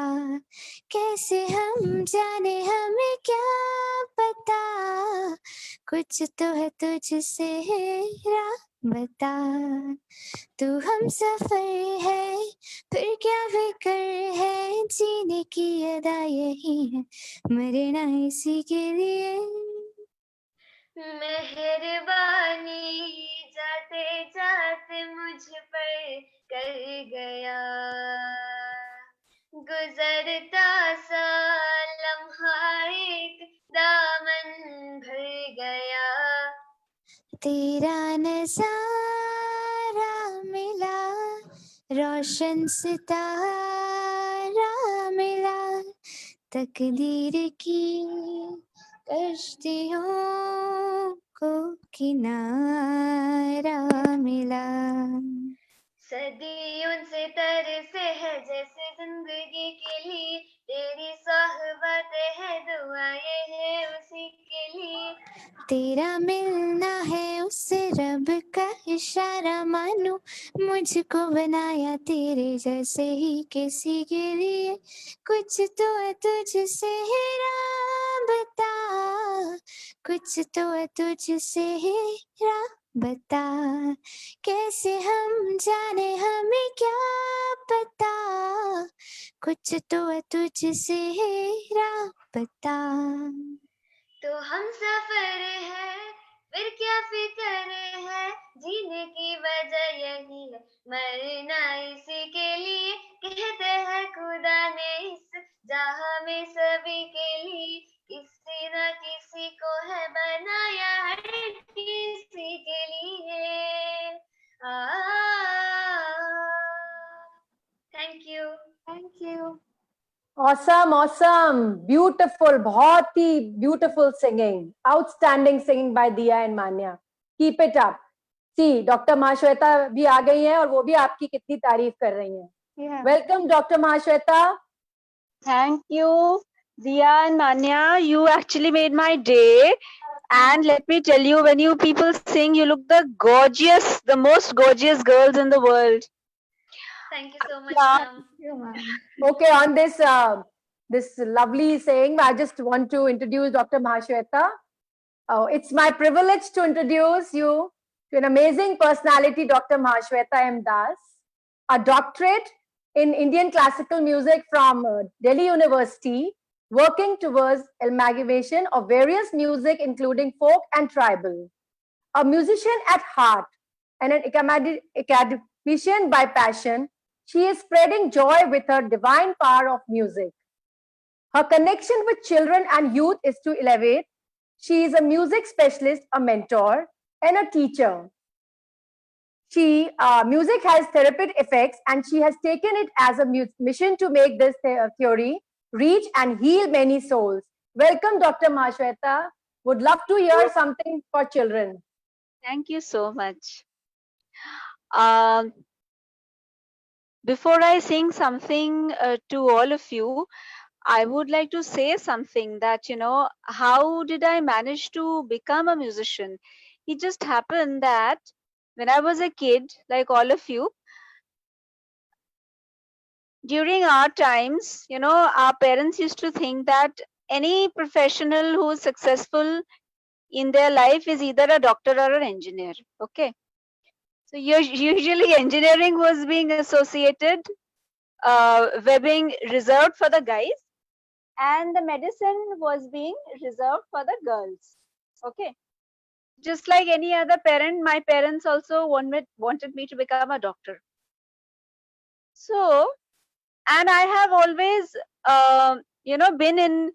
कैसे हम जाने हमें क्या पता, कुछ तो है तुझसे बता तू हम सफर है फिर क्या फिक्र है जीने की अदा यही है मरना इसी के लिए मेहरबानी जाते जाते मुझ पर कर गया गुजरता सा लम्हा एक दामन भर गया तेरा नजारा मिला रोशन सितारा मिला तकदीर की कश्तियों को किनारा मिला सदियों से तरसे है जैसे जिंदगी के लिए तेरी सोहबत है दुआएं है उसी के लिए तेरा मिलना है उससे रब का इशारा मानो मुझको बनाया तेरे जैसे ही किसी के लिए कुछ तो है तुझसे है राबता कुछ तो है तुझसे है राबता कैसे हम जाने हमें क्या पता कुछ तो है तुझसे है राबता तो हम सफर है फिर क्या फिक्र है जीने की वजह यही है मरना इसी के लिए कहते हैं खुदा ने इस जहां में सभी के लिए किसी न किसी को है बनाया हर किसी के लिए thank you Awesome, awesome, beautiful, बहुत ही beautiful singing, outstanding singing by Diya and Manya. Keep it up. See, Dr. Mahashweta भी आ गई हैं और वो भी आपकी कितनी तारीफ कर रही हैं. Yeah. Welcome, Dr. Mahashweta. Thank you, Diya and Manya. You actually made my day. And let me tell you, when you people sing, you look the most gorgeous girls in the world. Thank you so much, ma'am. Okay, on this this lovely saying, I just want to introduce Dr. Mahashweta. It's my privilege to introduce you to an amazing personality, Dr. Mahashweta M. Das, a doctorate in Indian classical music from Delhi University, working towards amalgamation of various music, including folk and tribal. A musician at heart and an academician by passion, she is spreading joy with her divine power of music. Her connection with children and youth is to elevate. She is a music specialist, a mentor, and a teacher. Music has therapeutic effects, and she has taken it as a mission to make this theory reach and heal many souls. Welcome, Dr. Mahashweta. Would love to hear something for children. Thank you so much. Before I sing something to all of you, I would like to say something that, how did I manage to become a musician? It just happened that when I was a kid, like all of you, during our times, our parents used to think that any professional who is successful in their life is either a doctor or an engineer. Okay. So usually engineering was being associated, were being reserved for the guys, and the medicine was being reserved for the girls. Okay. Just like any other parent, my parents also wanted me to become a doctor. So, and I have always, been in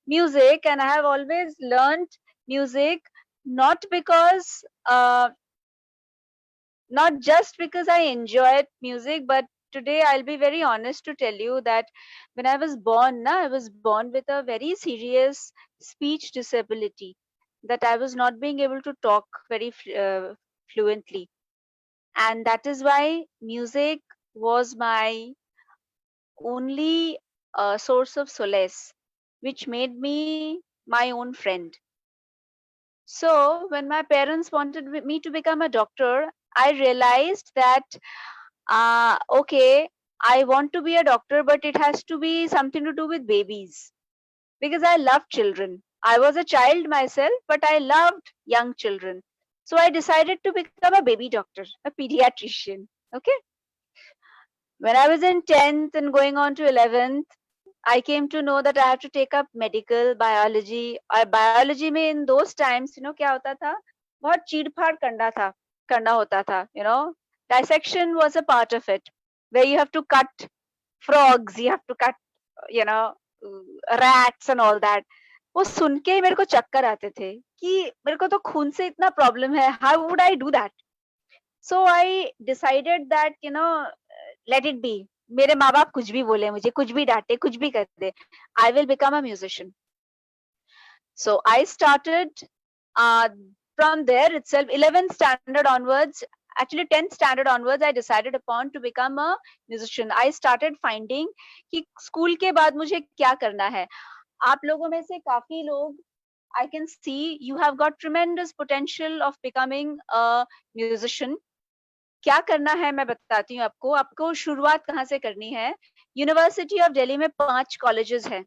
music, and I have always learned music, not just because I enjoyed music, but today I'll be very honest to tell you that when I was born, I was born with a very serious speech disability, that I was not being able to talk very fluently. And that is why music was my only source of solace, which made me my own friend. So when my parents wanted me to become a doctor, I realized that, okay, I want to be a doctor, but it has to be something to do with babies, because I love children. I was a child myself, but I loved young children. So I decided to become a baby doctor, a pediatrician. Okay. When I was in 10th and going on to 11th, I came to know that I have to take up medical biology. और biology में in those times, क्या होता था? बहुत चीड़-फाड़ करना होता था. Dissection was a part of it, where you have to cut frogs, you have to cut, rats and all that. वो सुन के मेरे को चक्कर आते थे कि मेरे को तो खून से इतना प्रॉब्लम है. How would I do that? So I decided that, let it be. मेरे माँ बाप कुछ भी बोले मुझे, कुछ भी डांटे, कुछ भी कर दे, I will become a musician. So I started from there itself, 11th standard onwards, actually 10th standard onwards, I decided upon to become a musician. I started finding कि school के बाद मुझे क्या करना है. आप लोगों में से काफी लोग, I can see you have got tremendous potential of becoming a musician. क्या करना है मैं बताती हूँ आपको. आपको शुरुआत कहाँ से करनी है. यूनिवर्सिटी ऑफ दिल्ली में 5 कॉलेजेस हैं.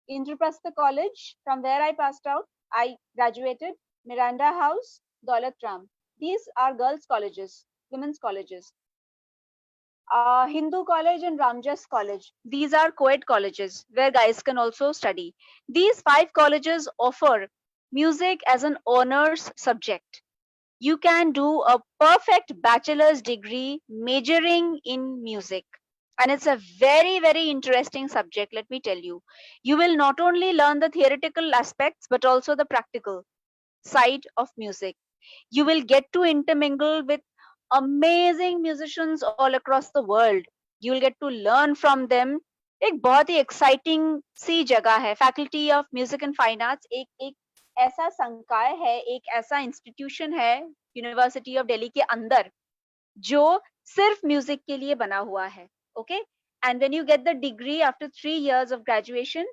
Indraprastha college, from where I passed out, I graduated. Miranda House, Daulat Ram. These are girls' colleges, women's colleges. Hindu College and Ramjas College. These are co-ed colleges where guys can also study. These 5 colleges offer music as an honors subject. You can do a perfect bachelor's degree majoring in music. And it's a very, very interesting subject, let me tell you. You will not only learn the theoretical aspects, but also the practical side of music. You will get to intermingle with amazing musicians all across the world. You will get to learn from them. एक बहुत ही exciting सी जगह है. Faculty of Music and Fine Arts एक ऐसा संकाय है, एक ऐसा इंस्टीट्यूशन है यूनिवर्सिटी ऑफ दिल्ली के अंदर जो सिर्फ म्यूजिक के लिए बना हुआ है. Okay, and when you get the degree after 3 years of graduation,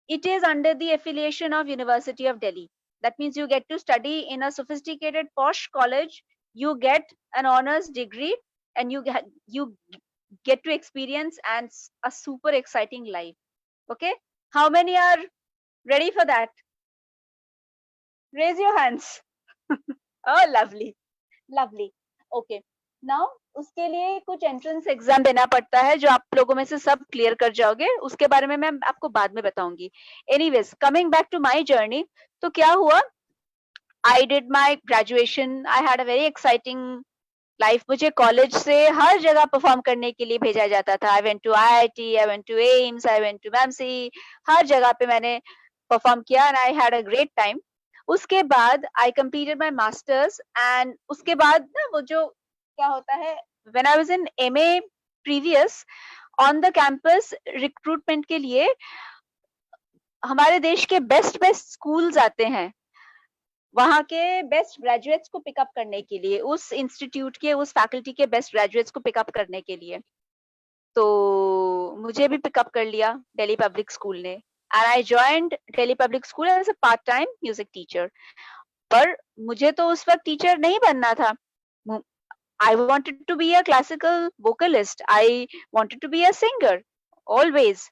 it is under the affiliation of University of Delhi. That means you get to study in a sophisticated posh college, you get an honors degree, and you get to experience and a super exciting life. Okay, how many are ready for that? Raise your hands. Oh, lovely, lovely. Okay, now उसके लिए कुछ एंट्रेंस एग्जाम देना पड़ता है जो आप लोगों में से सब क्लियर कर जाओगे. उसके बारे में मैं आपको बाद में बताऊंगी. Anyways, coming back to my journey, तो क्या हुआ, I did my graduation. I had a very exciting life. मुझे कॉलेज से हर जगह परफॉर्म करने के लिए भेजा जाता था. I went to IIT, I went to AIIMS, I went to मैमसी. हर जगह पे मैंने परफॉर्म किया and I had a great time. उसके बाद I completed my masters and उसके बाद ना वो जो क्या होता है, when I was in MA previous, on the campus recruitment के लिए हमारे देश के बेस्ट स्कूल्स आते हैं वहां के बेस्ट ग्रेजुएट्स को पिकअप करने के लिए, उस इंस्टीट्यूट के उस फैकल्टी के बेस्ट ग्रेजुएट्स को पिकअप करने के लिए. तो मुझे भी पिकअप कर लिया दिल्ली पब्लिक स्कूल ने and I joined Delhi public school as a part time music teacher. पर मुझे तो उस वक्त टीचर नहीं बनना था. I wanted to be a classical vocalist. I wanted to be a singer always.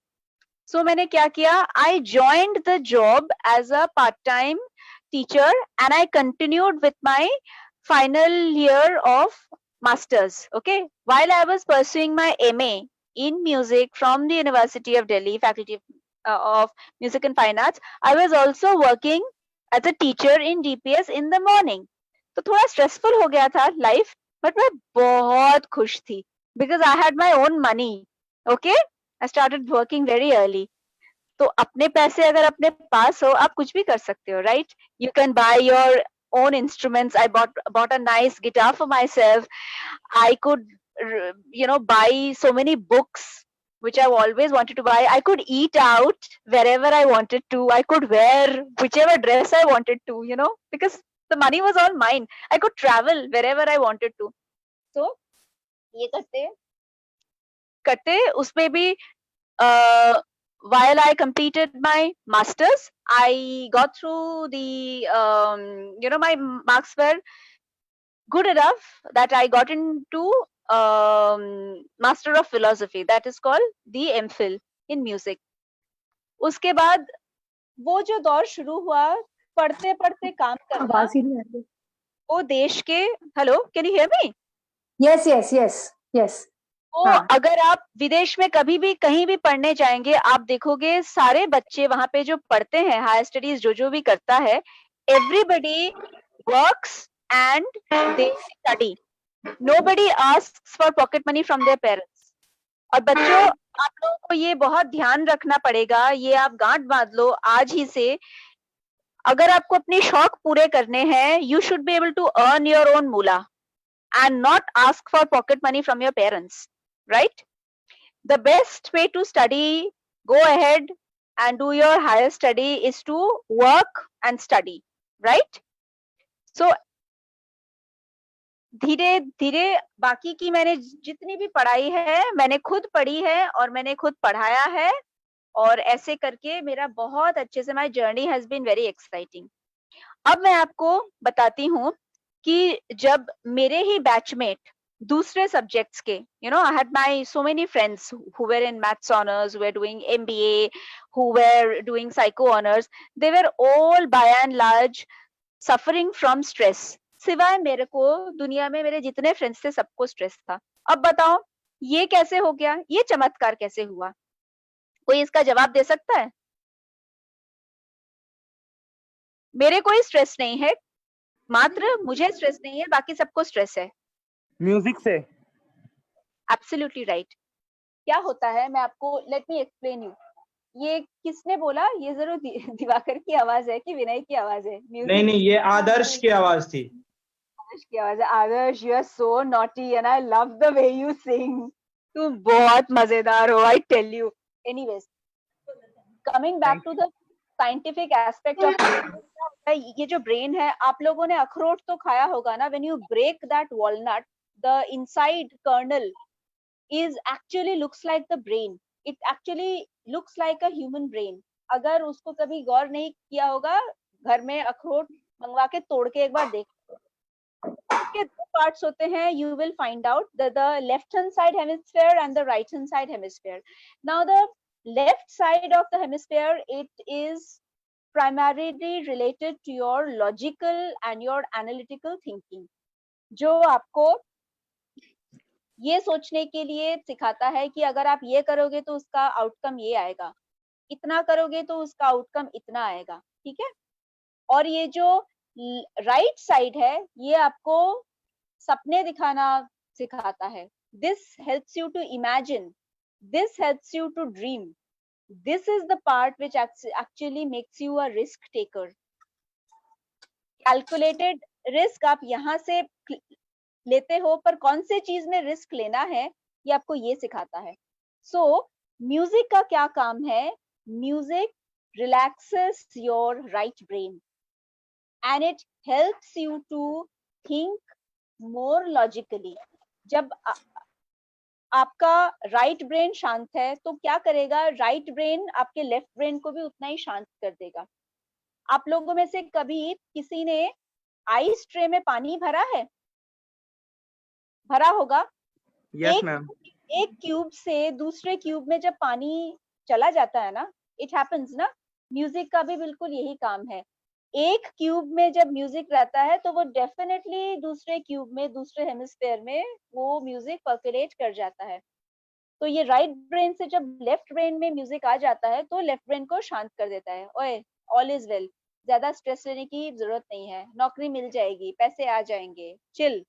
So मैंने क्या किया, I joined the job as a part-time teacher and I continued with my final year of masters. Okay, while I was pursuing my MA in music from the University of Delhi, Faculty of Music and Fine Arts, I was also working as a teacher in DPS in the morning. तो थोड़ा stressful हो गया था life. बट मैं बहुत खुश थी because I had my own money. Okay, I started working very early. तो अपने पैसे अगर अपने पास हो आप कुछ भी कर सकते हो, right? You can by your own instruments. I bought a nice guitar for myself. I could buy so many books which I've always wanted to buy. I could eat out wherever I wanted to. I could wear whichever dress I wanted to, because the money was all mine. I could travel wherever I wanted to. So ये करते उसमें भी while I completed my masters, I got through the my marks were good enough that I got into Master of Philosophy, that is called the MPhil in music. उसके बाद वो जो दौर शुरू हुआ पढ़ते पढ़ते काम करना आवाज ही नहीं आती। वो देश के, hello can you hear me? Yes yes yes yes. तो अगर आप विदेश में कभी भी कहीं भी पढ़ने जाएंगे, आप देखोगे सारे बच्चे वहां पे जो पढ़ते हैं, हायर स्टडीज जो भी करता है, everybody works and they study, nobody asks for pocket money from their parents. और बच्चों, आप लोगों को ये बहुत ध्यान रखना पड़ेगा, ये आप गांठ बांध लो आज ही से। अगर आपको अपने शौक पूरे करने हैं, you should be able to earn your own moola and not ask for pocket money from your parents, right? The best way to study, go ahead and do your higher study, is to work and study, right? So धीरे धीरे बाकी की मैंने जितनी भी पढ़ाई है मैंने खुद पढ़ी है और मैंने खुद पढ़ाया है, और ऐसे करके मेरा बहुत अच्छे से my journey has been very exciting. अब मैं आपको बताती हूँ कि जब मेरे ही बैचमेट दूसरे सब्जेक्ट्स के, you know, I had my so many friends who were in maths honors, who were doing MBA, who were doing psycho honors, they were all by and large suffering from stress. सिवाय मेरे को दुनिया में मेरे जितने फ्रेंड्स थे सबको स्ट्रेस था। अब बताओ ये कैसे हो गया, ये चमत्कार कैसे हुआ? कोई इसका जवाब दे सकता है? मेरे कोई स्ट्रेस नहीं है, मात्र मुझे स्ट्रेस नहीं है, बाकी सबको स्ट्रेस है। म्यूजिक से। Absolutely right. क्या होता है मैं आपको, लेट मी एक्सप्लेन यू। ये किसने बोला? ये जरूर दिवाकर की आवाज है कि विनय की आवाज है? नहीं नहीं, ये आदर्श की आवाज थी। आदर्श की आवाज है। Adarsh, you are so naughty and I love the way you sing. तुम बहुत मजेदार हो, I tell you. Anyways, coming back to the scientific aspect of ये जो ब्रेन है, आप लोगों ने अखरोट तो खाया होगा ना? When you break that walnut, the inside kernel is actually looks like the brain, it actually looks like a human brain. अगर उसको कभी गौर नहीं किया होगा, घर में अखरोट मंगवा के तोड़ के एक बार देख। इसके दो पार्ट्स होते हैं, you will find out the left hand side hemisphere and the right hand side hemisphere. Now the left side of the hemisphere, it is primarily related to your logical and your analytical thinking, जो आपको ये सोचने के लिए सिखाता है कि अगर आप ये करोगे तो उसका आउटकम ये आएगा, इतना करोगे तो उसका आउटकम इतना आएगा, ठीक है? और ये जो राइट साइड है, ये आपको सपने दिखाना सिखाता है। This helps you to imagine, this helps you to dream. This is the part which actually makes you a risk taker. Calculated risk आप यहाँ से लेते हो, पर कौन से चीज में रिस्क लेना है ये आपको ये सिखाता है। So म्यूजिक का क्या काम है? Music relaxes your right brain and it helps you to think more logically. जब आपका राइट ब्रेन शांत है तो क्या करेगा? राइट ब्रेन आपके लेफ्ट ब्रेन को भी उतना ही शांत कर देगा। आप लोगों में से कभी किसी ने आइस ट्रे में पानी भरा है? भरा होगा। Yes ma'am. एक क्यूब से दूसरे क्यूब में जब पानी चला जाता है ना, इट हैपेंस ना, म्यूजिक का भी बिल्कुल यही काम है। एक क्यूब में जब म्यूजिक रहता है तो वो डेफिनेटली दूसरे क्यूब में, दूसरे हेमिस्फीयर में वो म्यूजिक पर्कुलेट कर जाता है। तो ये राइट ब्रेन से जब लेफ्ट ब्रेन में म्यूजिक आ जाता है तो लेफ्ट ब्रेन को शांत कर देता है। ओए, ऑल इज वेल, ज्यादा स्ट्रेस लेने की जरूरत नहीं है, नौकरी मिल जाएगी, पैसे आ जाएंगे, चिल।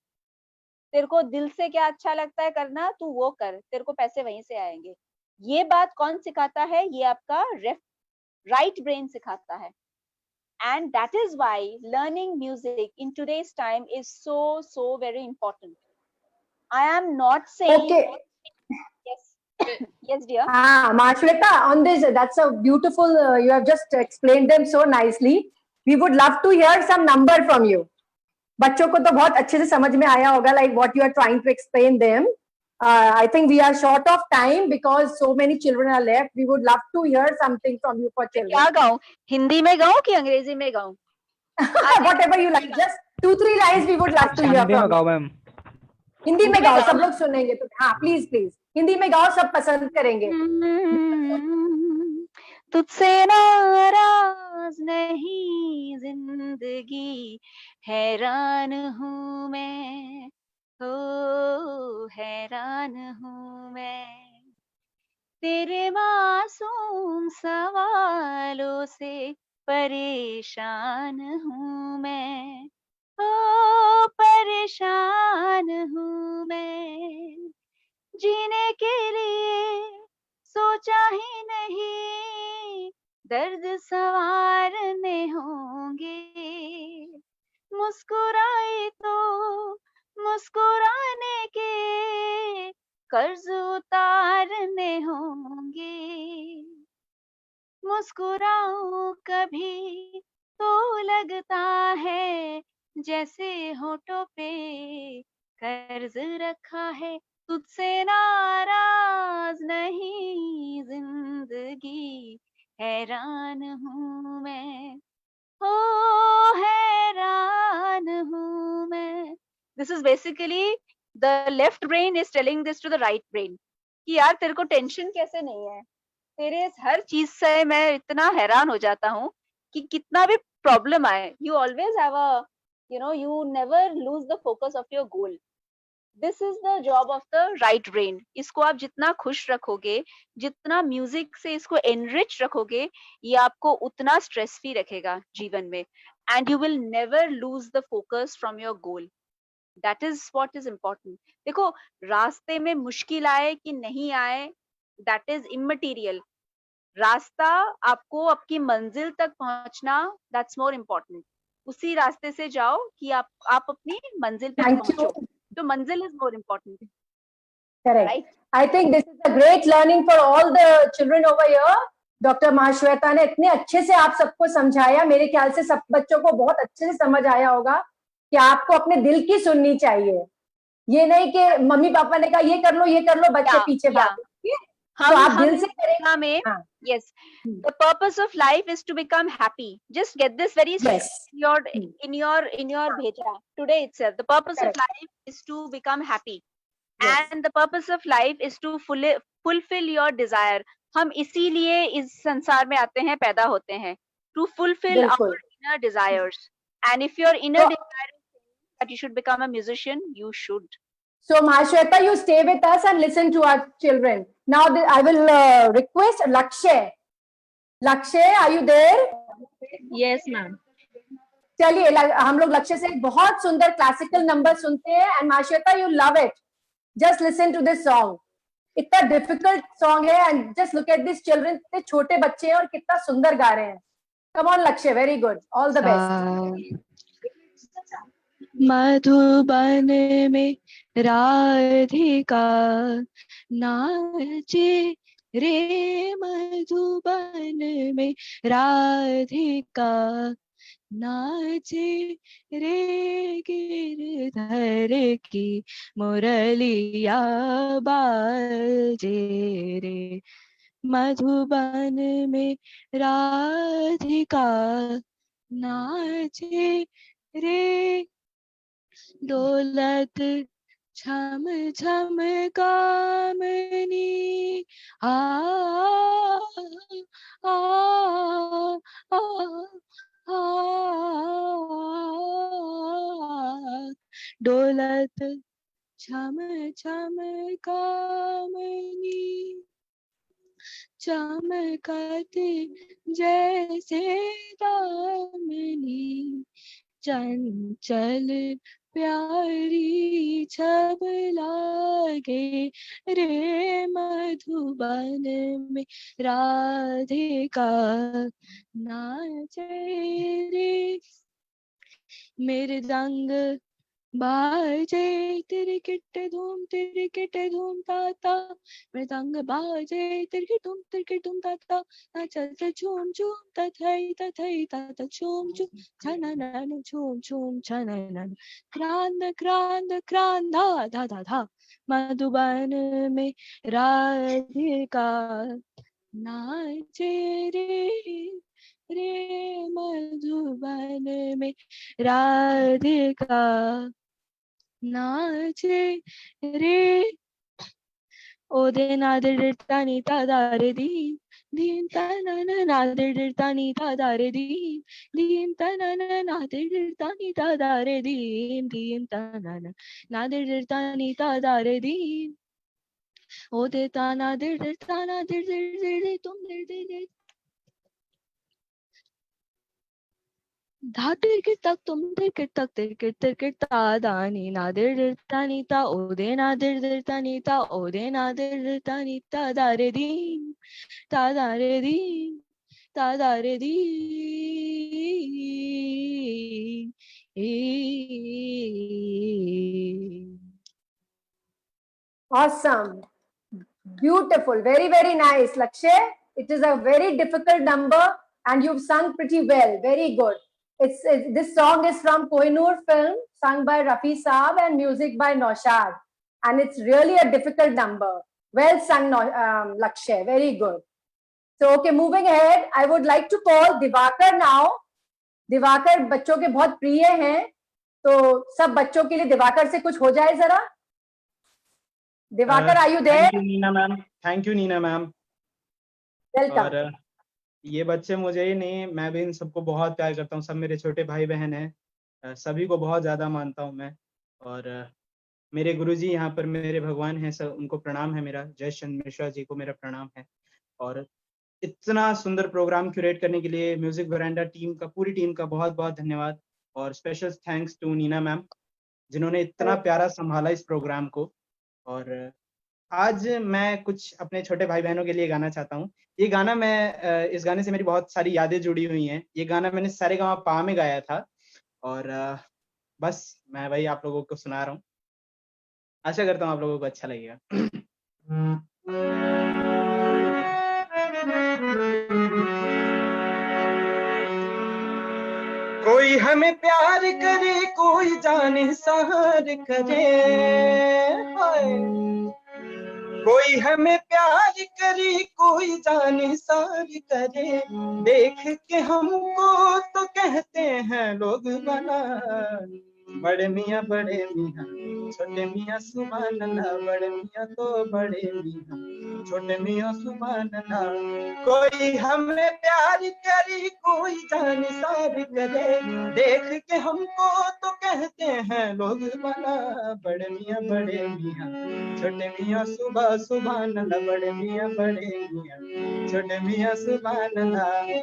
तेरे को दिल से क्या अच्छा लगता है करना, तू वो कर, तेरे को पैसे वहीं से आएंगे। ये बात कौन सिखाता है? ये आपका राइट ब्रेन सिखाता है। And that is why learning music in today's time is so very important. I am not saying. Okay. Yes. Yes, dear. Mashleka, on this, that's a beautiful. You have just explained them so nicely. We would love to hear some number from you. बच्चों को तो बहुत अच्छे से समझ में आया होगा, like what you are trying to explain them. I think we are short of time because so many children are left. We would love to hear something from you for children. क्या गाऊं? हिंदी में गाऊं कि अंग्रेजी में गाऊं? Whatever you like. Just 2-3 lines we would love to hear from you. Ma'am. Hindi में गाओ, सब लोग सुनेंगे तो। हाँ प्लीज प्लीज हिंदी में गाओ, सब पसंद करेंगे। तुझसे नाराज नहीं हैरान हूँ मैं, हो हैरान हूँ मैं, तेरे मासूम सवालों से परेशान हूँ मैं, ओ परेशान हूँ मैं, जीने के लिए सोचा ही नहीं, दर्द संवारने होंगे, मुस्कुराई तो मुस्कुराने के कर्ज उतारने होंगे, मुस्कुराऊं कभी तो लगता है जैसे होठों पे कर्ज रखा है, तुझसे नाराज नहीं जिंदगी, हैरान हूँ मैं, हो हैरान हूँ मैं. This is basically the left brain is telling this to the right brain कि यार तेरे को टेंशन कैसे नहीं है, तेरे इस हर चीज से मैं इतना हैरान हो जाता हूँ कि कितना भी प्रॉब्लम आए, you always have a, you never lose the focus of your goal. This is the job of the right brain. इसको आप जितना खुश रखोगे, जितना म्यूजिक से इसको एनरिच रखोगे, ये आपको उतना स्ट्रेस फ्री रखेगा जीवन में, and you will never lose the focus from your goal. That is what is important. देखो, रास्ते में मुश्किल आए कि नहीं आए, that is immaterial. रास्ता आपको आपकी मंजिल तक पहुंचना, that's more important. उसी रास्ते से जाओ कि आप अपनी मंजिल पे पहुंचो. तो मंजिल is more important. Correct. Right? I think this is a great learning for all the children over here. Doctor Mahashweta ने इतने अच्छे से आप सबको समझाया, मेरे ख्याल से सब बच्चों को बहुत अच्छे से समझ आया होगा कि आपको अपने दिल की सुननी चाहिए, ये नहीं कि मम्मी पापा ने कहा ये कर लो, बच्चे पीछे भाग. तो आप दिल से करेंगे. Yes, the purpose of life is to become happy. Just get this very in your bheja today itself. The purpose of life is to become happy, and the purpose of life is to fulfill your desire. हम इसीलिए इस संसार में आते हैं, पैदा होते हैं, to fulfill our inner desires. And if your inner desire is that you should become a musician, you should. So Mahashweta, you stay with us and listen to our children. Now I will request Lakshay. Lakshay, are you there? Yes, ma'am. चलिए, हम लोग लक्ष्य से एक बहुत सुंदर क्लासिकल नंबर सुनते हैं, and Mahashweta, you love it. Just listen to this song. इतना डिफिकल्ट सॉन्ग है, and just look at these children, इतने छोटे बच्चे हैं और कितना सुंदर गा रहे हैं. Come on, Lakshay, very good. All the best. Madhuban में राधिका नाचे रे, मधुबन में राधिका नाचे रे, गिरधर की मुरलिया बाजे रे, मधुबन में राधिका नाचे रे, दौलत छम छम कामनी आ आ आ आ, दौलत छम छम कामनी, चमकती जैसे दामनी, चंचल प्यारी छब लागे रे, मधुबन में राधिका नाचे रे, मृदंग बाजे तिरकिट धूम ताता, मृदंग बाजे तिरकिट धूम ताता, नाचते झूम झूम तथई तथई तात, झूम झूम छननन झूम झूम छननन, क्रांद क्रांद क्रांदा धा धा धा, मधुबन में राधिका नाचे रे, रे मधुबन में राधिका नाचे रे, ओदे नादे तानी तादारे दी, धीम तनन नादिर तानी तादारे धीम धीम तनन नादिर तानी तादारे धीम धीम तनन नादिर तानी तादारे धीम ओ दे ताना दिर ताना दिर तुम दिर धा तिर तक तुम तिर ता दानी नादिर तानी ता ओ दे नादिर तानी ता ओ दे नादिर तानी ता दारे धीम ता दारे धीम ता दारे धीम Awesome. Beautiful. Very, very nice. Lakshay, it is a very difficult number and you've sung pretty well. Very good. This song is from Kohinoor film, sung by Rafi Saab and music by Naushad. And it's really a difficult number. Well sung, Lakshay. Very good. So, okay, moving ahead, I would like to call Divakar now. Diwakar बच्चों के बहुत प्रिय हैं, तो सब बच्चों के लिए दिवाकर से कुछ हो जाए जरा. Divakar, are you there? Thank you Nina ma'am. Thank you Nina ma'am. Welcome. और ये बच्चे मुझे ही नहीं, मैं भी इन सबको बहुत प्यार करता हूँ. सब मेरे छोटे भाई बहन हैं, सभी को बहुत ज्यादा मानता हूँ मैं. और मेरे गुरुजी यहाँ पर मेरे भगवान हैं, सब उनको प्रणाम है मेरा. जयेश चंद्र मिश्रा जी को मेरा प्रणाम है. और इतना सुंदर प्रोग्राम क्यूरेट करने के लिए म्यूजिक वरांडा टीम का, पूरी टीम का बहुत बहुत धन्यवाद. और special thanks to Nina ma'am, जिन्होंने इतना प्यारा संभाला इस प्रोग्राम को. और आज मैं कुछ अपने छोटे भाई बहनों के लिए गाना चाहता हूँ. ये गाना इस गाने से मेरी बहुत सारी यादें जुड़ी हुई हैं. ये गाना मैंने सारेगामापा में गाया था और बस मैं वही आप लोगों को सुना रहा हूँ. आशा करता हूँ आप लोगों को अच्छा लगेगा. कोई हमें प्यार करे, कोई जाने सहार करे, कोई हमें प्यार करे, कोई जाने सार करे. देख के हमको तो कहते हैं लोग बना, बड़े मियाँ छोटे मियाँ सुभान अल्लाह. बड़े मियाँ तो बड़े मियाँ, छोटे मियाँ सुभान अल्लाह. कोई हमें प्यार करे, कोई जान सार करे. देख के हमको तो कहते हैं लोग बना, बड़े मियाँ छोटे मियाँ सुभान अल्लाह. बड़े मियाँ छोटे मियाँ सुभान अल्लाह.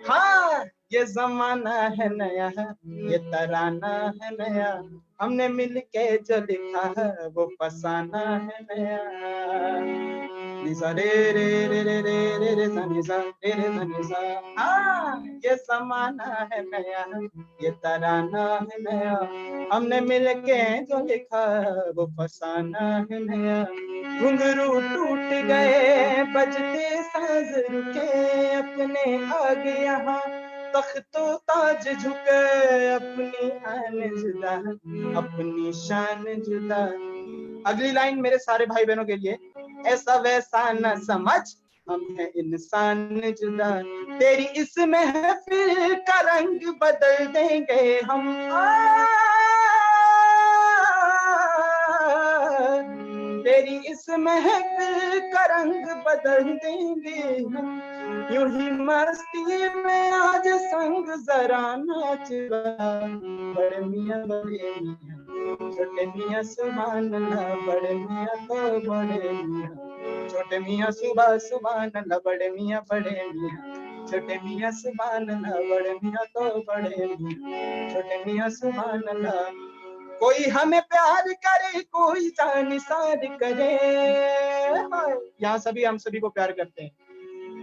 हाँ, ये जमाना है नया, ये तराना है नया. हमने मिलके जो लिखा है वो फसाना है नया. निसा रे रे रे रे रे रे रे सा निसा रे रे सा निसा. हाँ, ये जमाना है नया, ये तराना है नया. हमने मिलके जो लिखा वो फसाना है नया. घुंघरू टूट गए, बजते साज रुके, अपने आगे यहाँ तख्तो ताज झुके. अपनी आन जुदा, अपनी शान जुदा. अगली लाइन मेरे सारे भाई बहनों के लिए. ऐसा वैसा न समझ, हम हैं इंसान जुदा. तेरी इस महफिल का रंग बदल देंगे हम. तेरी इस महफिल का रंग बदल देंगे हम. यूं ही मस्ती में आज संग जरा नाच. बड़े मियाँ छोटे मियाँ सुभान अल्लाह. बड़े मियाँ तो बड़े मियाँ, छोटे मियाँ सुभान अल्लाह. बड़े मियाँ छोटे मियाँ सुभान अल्लाह. बड़े मियाँ तो बड़े मियाँ, छोटे मियाँ सुभान अल्लाह. कोई हमें प्यार करे, कोई जान सार करे. यहाँ सभी हम सभी को प्यार करते हैं.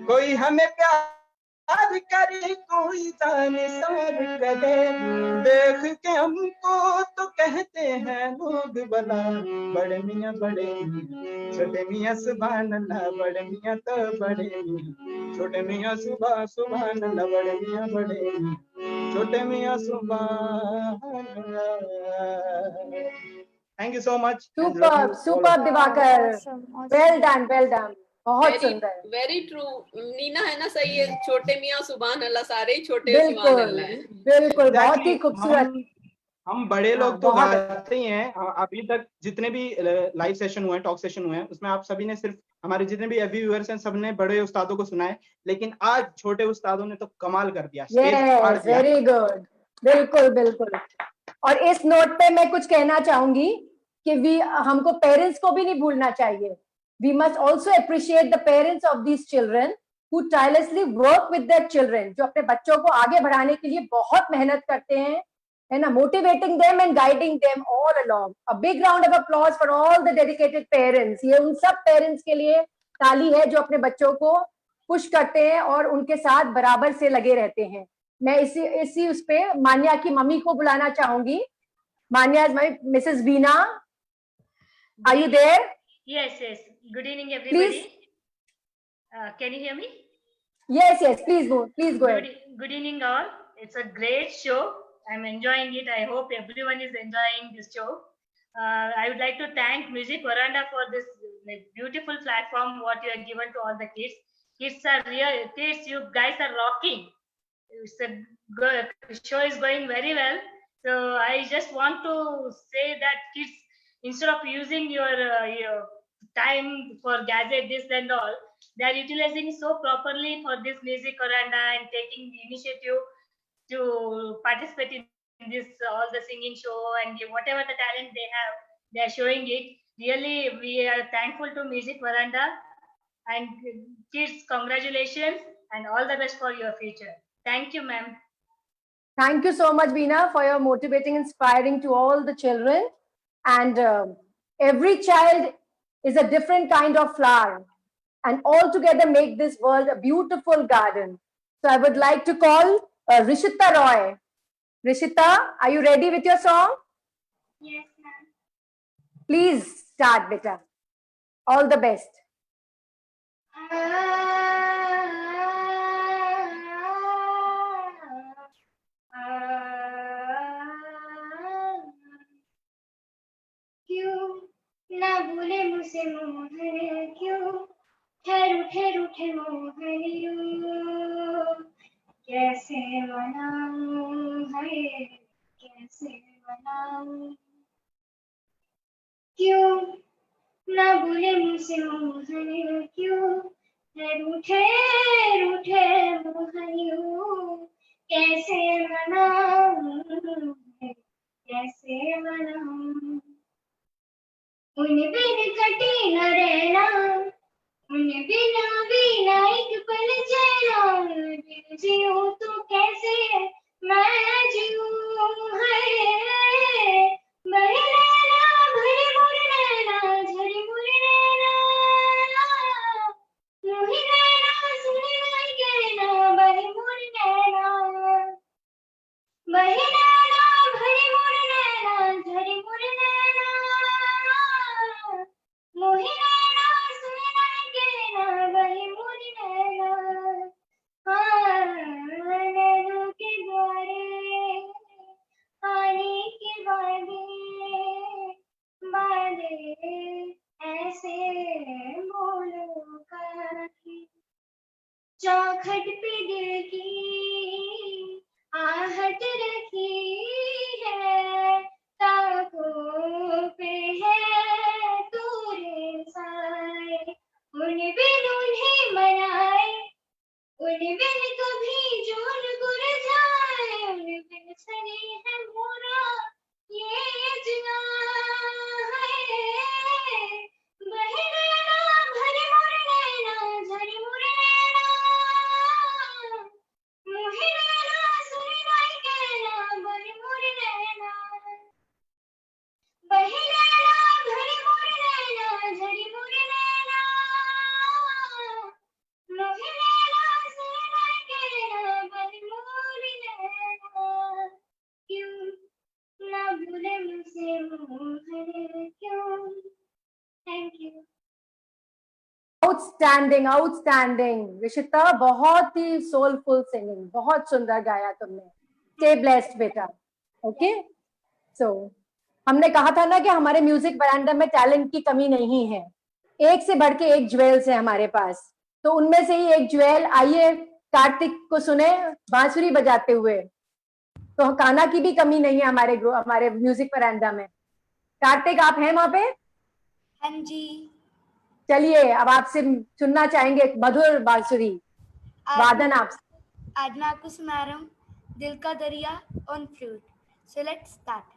कोई हमें प्यार करे, कोई जान सार करे. देख के हमको तो कहते हैं लोग भला, बड़े मियाँ छोटे मियाँ सुभान अल्लाह. बड़े मियाँ तो बड़े मियाँ, छोटे मियाँ सुभान अल्लाह. बड़े मियाँ छोटे मियाँ सुभान अल्लाह. Thank you so much. Superb, Divakar. Awesome. Well done, well done. बहुत सुंदर। Very true. नीना है ना, सही है, छोटे मियाँ सुभान अल्लाह, सारे ही छोटे सुभान अल्लाह है। बिल्कुल बहुत ही खूबसूरत। हम बड़े लोग तो बहुत गाते ही हैं। अभी तक जितने भी लाइव सेशन हुए हैं, टॉक सेशन हुए हैं, उसमें आप सभी ने, सिर्फ हमारे जितने भी एफबी व्यूअर्स हैं, सबने बड़े उस्तादों को सुना है, लेकिन आज छोटे उस्तादों ने तो कमाल कर दिया, स्टेज फाड़ दिया। वेरी गुड, बिल्कुल बिल्कुल। और इस नोट पे मैं कुछ कहना चाहूंगी कि हमको पेरेंट्स को भी नहीं भूलना चाहिए। We must also appreciate the parents of these children who tirelessly work with their children, जो अपने बच्चों को आगे बढ़ाने के लिए बहुत मेहनत करते हैं, है ना, motivating them and guiding them all along. A big round of applause for all the dedicated parents. ये उन सब पेरेंट्स के लिए ताली है जो अपने बच्चों को पुश करते हैं और उनके साथ बराबर से लगे रहते हैं। मैं इसी उस पे मान्या की मम्मी को बुलाना चाहूंगी। Manya, Mrs Beena, are you there? Yes. Good evening, everybody. Can you hear me? Yes, please go ahead. Good evening, all. It's a great show. I'm enjoying it. I hope everyone is enjoying this show. I would like to thank Music Veranda for this beautiful platform what you have given to all the kids. Kids are real. Kids, you guys are rocking. The show is going very well. So I just want to say that kids, instead of using your time for gadget, this and all, they are utilizing so properly for this Music Veranda and taking the initiative to participate in this all the singing show and whatever the talent they have, they are showing it. Really, we are thankful to Music Veranda, and kids, congratulations and all the best for your future. Thank you, ma'am. Thank you so much, Veena, for your motivating, inspiring to all the children. And every child is a different kind of flower, and all together make this world a beautiful garden. So I would like to call Rishita Roy. Rishita, are you ready with your song? Yes, ma'am. Please start, beta. All the best. क्यों ना भूले मुझसे मोहन, क्यों ठहर उठे मोहनियों, कैसे मनाऊं है, कैसे मनाऊं। क्यों ना भूले मुझसे मोहन, क्यों ठहर उठे मोहनियों, कैसे मनाऊं है, कैसे मनाऊं। उन बिन कटी न रहना, उन बिना बिना एक पल चैना, बिन जीऊं तो कैसे मैं जीऊं है। बहे नैना भरे मोर नैना, झरे मोर नैना, मोहि नैना सुने नहीं कहना, बहे मोर नैना। बहे नैना भरे मोर नैना, झरे मोर नैना, मोहि नैना सुने नहीं कहना, बहे मोर नैना। नैनों के द्वारे आने के वादे ऐसे बोलो काहे। चौखट पे दिल की आहट रखी है, ताकों पे है तूरे साए। उन बिन उन्हें मनाए, उन बिन कभी जोर गुर जाए, उन बिन सने है मोरा ये जना है। बहे नैना भरे मोर नैना, झरे मोर नैना, मोहि नैना सुने नहीं कहना, बहे मोर नैना। बहे नैना भरे मोर नैना, झरे मोर नैना, मोहि नैना सुने नहीं कहना, बहे मोर नैना। क्यों ना भूले मुझसे मोहन, क्यों। Thank you. आउटस्टैंडिंग, ऋषिता, बहुत ही सोलफुल सिंगिंग, बहुत सुंदर गाया तुमने। स्टे ब्लेस्ड बेटा। ओके, सो हमने कहा था ना कि हमारे म्यूजिक वरांडा में टैलेंट की कमी नहीं है, एक से बढ़ के एक ज्वेल्स है हमारे पास, तो उनमें से ही एक ज्वेल, आइए कार्तिक को सुने बांसुरी बजाते हुए। तो काना की भी कमी नहीं है हमारे म्यूजिक वरांडा में। कार्तिक आप हैं वहां पे? हाँ जी। चलिए अब आपसे सुनना चाहेंगे एक मधुर बांसुरी वादन आपसे। आज मैं आपको सुना रहा हूँ दिल का दरिया on flute. So let's start.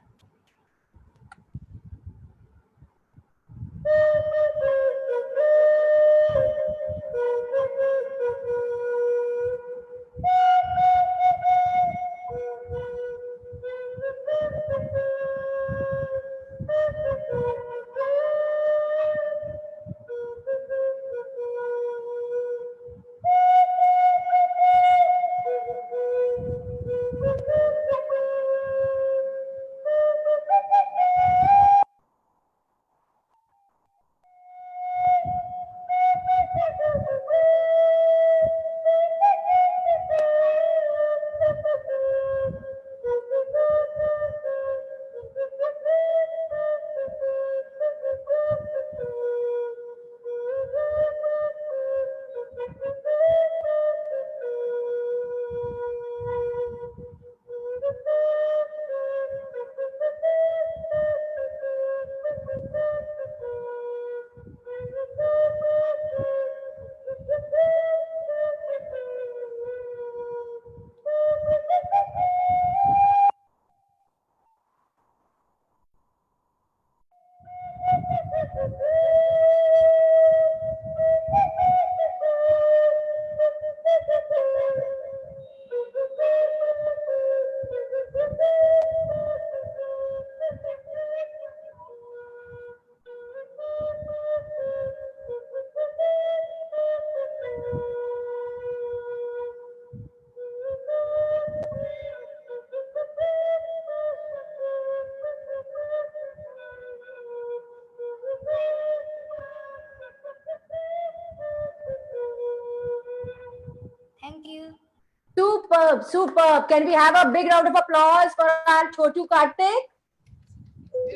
Superb, superb. Can we have a big round of applause for our Chotu Kartik?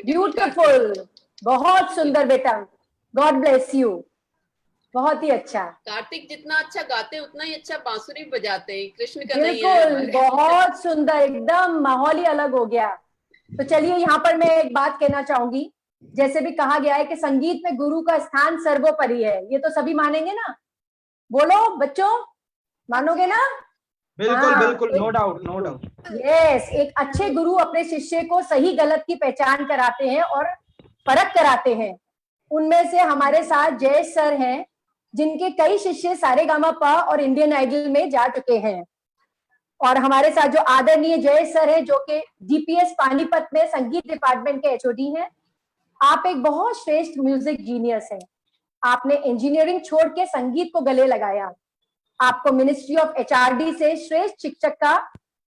Beautiful. बहुत सुंदर बेटा. God bless you. बहुत ही अच्छा. कार्तिक जितना अच्छा गाते हैं उतना ही अच्छा बांसुरी बजाते हैं. कृष्ण का नहीं है बिल्कुल, हमारे. बहुत सुंदर, एकदम माहौल ही अलग हो गया. तो चलिए यहाँ पर मैं एक बात कहना चाहूंगी. जैसे भी कहा गया है कि संगीत में गुरु का स्थान सर्वोपरि है, ये तो सभी मानेंगे ना? बोलो बच्चों, मानोगे ना? बिल्कुल बिल्कुल, no doubt no doubt. Yes, एक अच्छे गुरु अपने शिष्य को सही गलत की पहचान कराते हैं और परख कराते हैं. उनमें से हमारे साथ जय सर हैं, जिनके कई शिष्य सारेगामापा और इंडियन आइडल में जा चुके हैं. और हमारे साथ जो आदरणीय जय सर हैं, जो कि डीपीएस पानीपत में संगीत डिपार्टमेंट के एचओडी हैं. आप एक बहुत श्रेष्ठ म्यूजिक जीनियस हैं. आपने इंजीनियरिंग छोड़ के संगीत को गले लगाया. आपको मिनिस्ट्री ऑफ एचआरडी से श्रेष्ठ शिक्षक का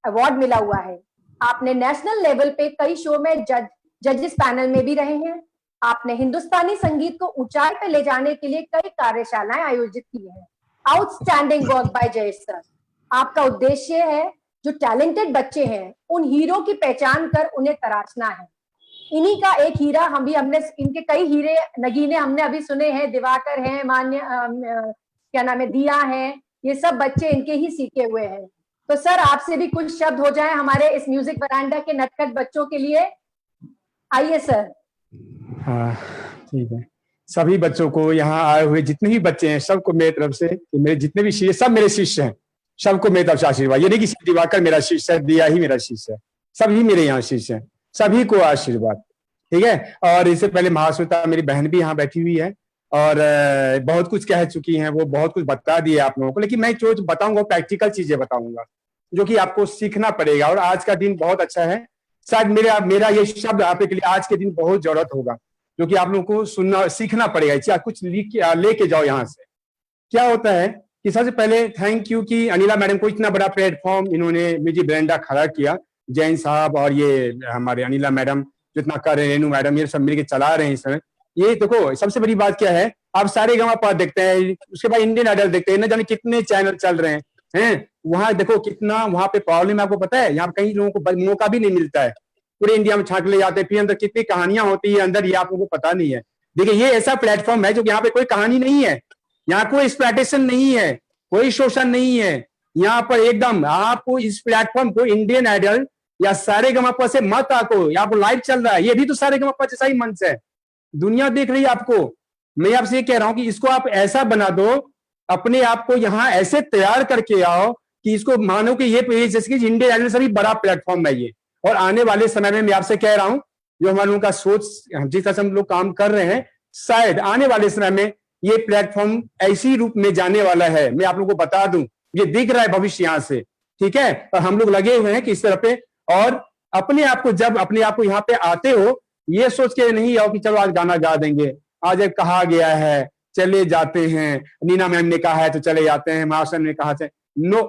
अवार्ड मिला हुआ है. आपने नेशनल लेवल पे कई शो में जजेस पैनल में भी रहे हैं. आपने हिंदुस्तानी संगीत को ऊंचाई पे ले जाने के लिए कई कार्यशालाएं आयोजित की हैं. आउटस्टैंडिंग वर्क बाय जय सर. आपका उद्देश्य है जो टैलेंटेड बच्चे हैं उन हीरो की पहचान कर उन्हें तराशना है. इन्हीं का एक हीरा हमने इनके कई हीरे नगीने हमने अभी सुने हैं. दिवाकर हैं, मान्य क्या नाम है, दिया है, ये सब बच्चे इनके ही सीखे हुए हैं. तो सर आपसे भी कुछ शब्द हो जाए हमारे इस म्यूजिक वरांडा के नटखट बच्चों के लिए. आइए सर. हाँ ठीक है. सभी बच्चों को, यहाँ आए हुए जितने भी बच्चे हैं, सबको मेरी तरफ से, मेरे जितने भी शिष्य, सब मेरे शिष्य हैं, सबको मेरी तरफ से आशीर्वाद. ये नहीं कि दिवाकर मेरा शिष्य है, दिया ही मेरा शिष्य है, सभी मेरे यहाँ शिष्य हैं. सभी को आशीर्वाद. ठीक है. और इससे पहले महाश्वेता मेरी बहन भी यहाँ बैठी हुई है और बहुत कुछ कह चुकी हैं, वो बहुत कुछ बता दिए आप लोगों को. लेकिन मैं जो बताऊंगा प्रैक्टिकल चीजें बताऊंगा जो कि आपको सीखना पड़ेगा. और आज का दिन बहुत अच्छा है. शायद मेरा ये शब्द आपके लिए आज के दिन बहुत जरूरत होगा, जो कि आप लोगों को सुनना सीखना पड़ेगा. कुछ लेके जाओ यहाँ से. क्या होता है कि सबसे पहले थैंक यू कि अनिला मैडम को इतना बड़ा प्लेटफॉर्म इन्होंने म्यूजिक वरांडा खड़ा किया. जैन साहब और ये हमारे अनिला मैडम जितना कर रहे हैं, रेनू मैडम, ये सब मिलकर चला रहे हैं इस समय. ये देखो सबसे बड़ी बात क्या है, आप सारेगामापा देखते हैं, उसके बाद इंडियन आइडल देखते हैं, न जाने कितने चैनल चल रहे हैं. वहां देखो कितना वहां पे प्रॉब्लम आपको पता है. यहाँ कई लोगों को मौका भी नहीं मिलता है. पूरे इंडिया में छांट ले जाते हैं, फिर अंदर कितनी कहानियां होती है अंदर, ये आप लोगों को पता नहीं है. देखिए ये ऐसा प्लेटफॉर्म है जो यहाँ पे कोई कहानी नहीं है, यहाँ कोई एक्सप्लॉयटेशन नहीं है, कोई शोषण नहीं है। यहाँ पर एकदम आपको इस प्लेटफॉर्म को इंडियन आइडल या सारेगामापा से मत आको, यहाँ पर लाइव चल रहा है, ये भी तो सारेगामापा जैसा ही मंच है, दुनिया देख रही है आपको। मैं आपसे ये कह रहा हूं कि इसको आप ऐसा बना दो, अपने आप को यहाँ ऐसे तैयार करके आओ कि इसको मानो कि ये जैसे कि इंडियन आइडल से भी बड़ा प्लेटफॉर्म है ये। और आने वाले समय में मैं आपसे कह रहा हूं, जो हमारे लोगों का सोच जिस तरह से हम लोग काम कर रहे हैं, शायद आने वाले समय में ये प्लेटफॉर्म ऐसी रूप में जाने वाला है। मैं आप लोगों को बता दूं, ये दिख रहा है भविष्य यहाँ से, ठीक है। और हम लोग लगे हुए हैं कि इस तरह पे, और अपने आप को जब अपने आप को यहाँ पे आते हो, ये सोच के नहीं आओ कि चलो आज गाना गा देंगे, आज एक कहा गया है चले जाते हैं, नीना मैम ने कहा है तो चले जाते हैं, महाशन ने कहा है, नो,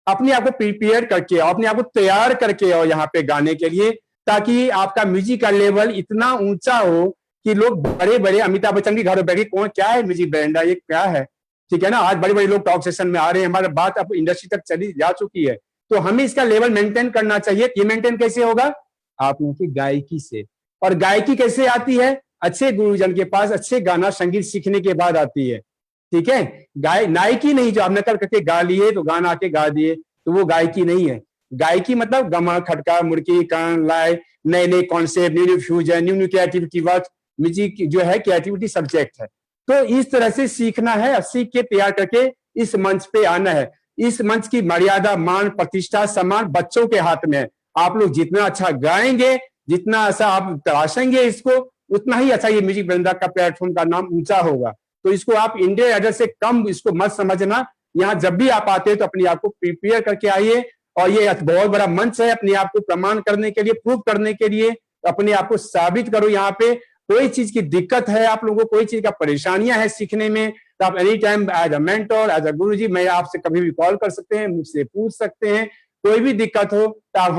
अपने आप को प्रिपेयर करके आओ, अपने आप को तैयार करके आओ यहाँ पे गाने के लिए, ताकि आपका म्यूजिक का लेवल इतना ऊंचा हो कि लोग बड़े बड़े अमिताभ बच्चन के घर में बैठे कौन क्या है म्यूजिक बैंड, ये क्या है, ठीक है ना। आज बड़े बड़े लोग टॉक सेशन में आ रहे हैं, हमारी बात अब इंडस्ट्री तक चली जा चुकी है, तो हमें इसका लेवल मेंटेन करना चाहिए। ये मेंटेन कैसे होगा? आप लोगों की गायकी से। और गायकी कैसे आती है? अच्छे गुरुजन के पास अच्छे गाना संगीत सीखने के बाद आती है, ठीक है। नायकी नहीं जो आप नकल करके गा लिए तो गाना आके गा दिए, तो वो गायकी नहीं है। गायकी मतलब गमा, खटका, मुड़की, कान, लय, नए नए concept, new new fusion, new new creativity work. Music जो है क्रिएटिविटी सब्जेक्ट है, तो इस तरह से सीखना है, सीख के तैयार करके इस मंच पे आना है। इस मंच की मर्यादा, मान, प्रतिष्ठा, सम्मान बच्चों के हाथ में है। आप लोग जितना अच्छा गाएंगे, जितना अच्छा आप तराशेंगे इसको, उतना ही अच्छा ये म्यूजिक वृंदा का प्लेटफॉर्म का नाम ऊंचा होगा। तो इसको आप इंडियन आइडल से कम इसको मत समझना। यहाँ जब भी आप आते हैं तो अपने आप को प्रिपेयर करके आइए, और ये बहुत बड़ा मंच है अपने आप को प्रमाण करने के लिए, प्रूव करने के लिए। अपने आप को साबित करो। यहाँ पे कोई चीज की दिक्कत है आप लोगों को, कोई चीज का परेशानियां है सीखने में, तो आप any time as a mentor, as a guruji, मैं आपसे कभी भी कॉल कर सकते हैं, मुझसे पूछ सकते हैं। कोई भी दिक्कत हो तो आप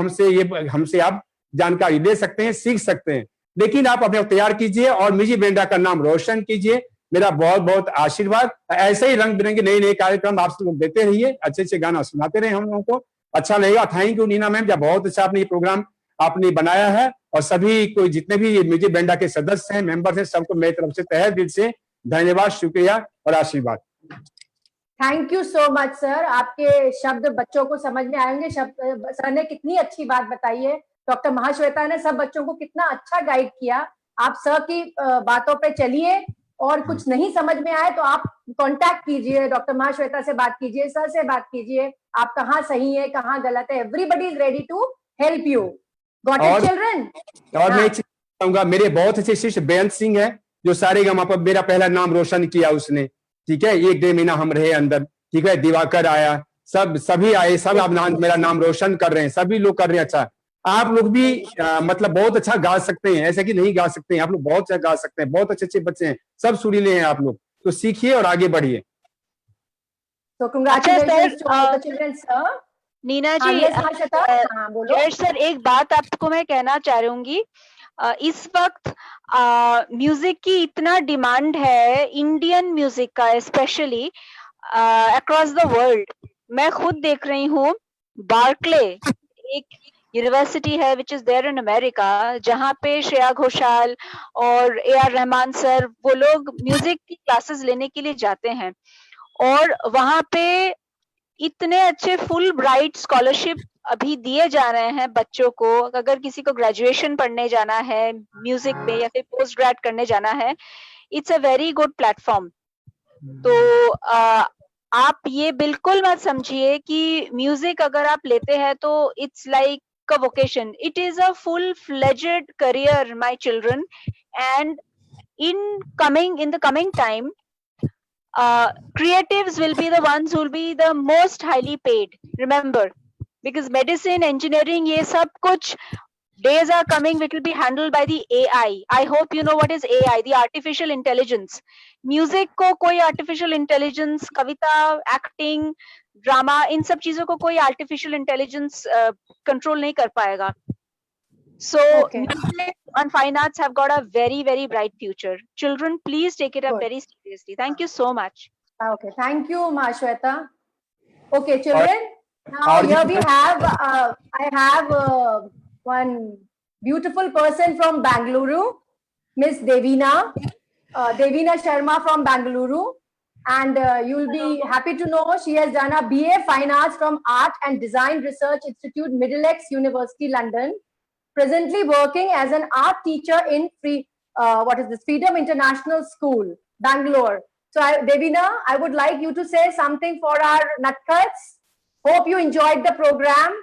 हमसे आप जानकारी ले सकते हैं, सीख सकते हैं। लेकिन आप अपने तैयार कीजिए और म्यूजिक बैंडा का नाम रोशन कीजिए। मेरा बहुत बहुत आशीर्वाद। ऐसे ही रंग बिरंगे नए नए कार्यक्रम आप लोग देते रहिए, अच्छे अच्छे गाना सुनाते रहे हम लोगों को, अच्छा लगेगा। थैंक यू नीना मैम, बहुत अच्छा आपने ये प्रोग्राम आपने बनाया है। और सभी कोई जितने भी म्यूजिक बैंडा के सदस्य हैं, मेंबर्स हैं, सबको मेरी तरफ से तहे दिल से धन्यवाद, शुक्रिया और आशीर्वाद। Thank you so much sir. आपके शब्द बच्चों को समझ में आएंगे। शब्द सर ने कितनी अच्छी बात बताई है, डॉक्टर महाश्वेता ने सब बच्चों को कितना अच्छा गाइड किया। आप सर की बातों पे चलिए, और कुछ नहीं समझ में आए तो आप कांटेक्ट कीजिए, डॉक्टर महाश्वेता से बात कीजिए, सर से बात कीजिए, आप कहाँ सही है कहाँ गलत है। Everybody is ready to help you. Got it children? और मैं कहूंगा, मेरे बहुत अच्छे शिष्य बेअंत सिंह है, जो सारेगामापा मेरा पहला नाम रोशन किया उसने, ठीक है। 1-1.5 महीना हम रहे अंदर, ठीक है। दिवाकर आया, सभी आए, सब आप मेरा नाम रोशन कर रहे हैं, सभी लोग कर रहे हैं। अच्छा, आप लोग भी मतलब बहुत अच्छा गा सकते हैं, ऐसा कि नहीं गा सकते हैं, आप लोग बहुत अच्छा गा सकते हैं, बहुत अच्छे अच्छे बच्चे हैं, सब सुरीले हैं आप लोग, तो सीखिए और आगे बढ़िए। So congratulations to all the children, sir. Neena जी, बोलो सर, एक बात आपको मैं कहना चाह रही हूँ, इस वक्त म्यूजिक की इतना डिमांड है, इंडियन म्यूजिक का स्पेशली अक्रॉस द वर्ल्ड। मैं खुद देख रही हूँ, बार्कले एक यूनिवर्सिटी है which is there in America, जहाँ पे श्रेया घोषाल और AR रहमान सर, वो लोग म्यूजिक की क्लासेस लेने के लिए जाते हैं, और वहाँ पे इतने अच्छे फुल ब्राइट स्कॉलरशिप अभी दिए जा रहे हैं बच्चों को। अगर किसी को ग्रेजुएशन पढ़ने जाना है म्यूजिक में या फिर पोस्ट ग्रेड करने जाना है, it's a very good platform. तो आप ये बिल्कुल मत समझिए कि म्यूजिक अगर आप लेते हैं तो it's like a vocation. It is a full-fledged career, my children, and in the coming time, creatives will be the ones who will be the most highly paid. Remember, because medicine, engineering, ये सब कुछ days are coming which will be handled by the AI. I hope you know what is AI, the artificial intelligence. Music को कोई artificial intelligence, कविता, acting, ड्रामा, इन सब चीजों को कोई आर्टिफिशियल इंटेलिजेंस कंट्रोल नहीं कर पाएगा। So music and fine arts have got a very, very bright future. Children, please take it up very seriously. Thank you so much. Okay, thank you, Mahashweta. Okay, children. Now here we have, I have one beautiful person from Bangalore, Miss Devina. Devina Sharma from Bangalore. And you'll be happy to know she has done a BA Fine Arts from Art and Design Research Institute, Middlesex University, London. Presently working as an art teacher in Freedom International School, Bangalore. So Devina, I would like you to say something for our Nutcuts. Hope you enjoyed the program.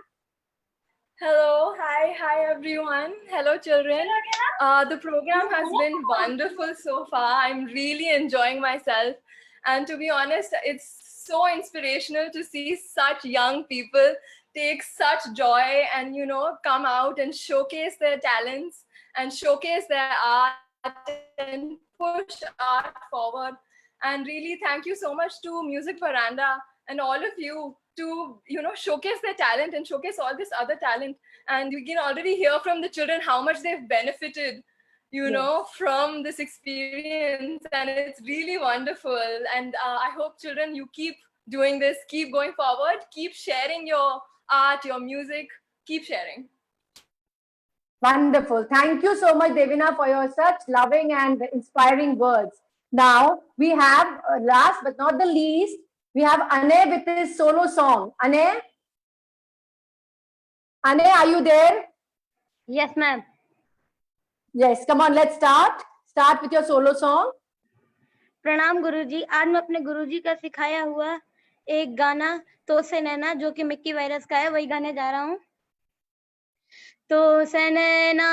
Hello, hi everyone. Hello children. The program has been wonderful so far. I'm really enjoying myself. And to be honest, it's so inspirational to see such young people take such joy and, you know, come out and showcase their talents and showcase their art and push art forward. And really thank you so much to Music Veranda and all of you to, you know, showcase their talent and showcase all this other talent. And we can already hear from the children how much they've benefited, you know, from this experience. And it's really wonderful. And I hope children, you keep doing this, keep going forward, keep sharing your art, your music, keep sharing. Wonderful. Thank you so much, Devina, for your such loving and inspiring words. Now we have, last but not the least, we have Ane with his solo song. Ane, are you there? Yes, ma'am. Yes, come on, let's start. Start with your solo song. प्रणाम गुरुजी, आज मैं अपने गुरुजी का सिखाया हुआ एक गाना तो से नैना जो कि मिक्की वायरस का है वही गाने जा रहा हूँ। तो से नैना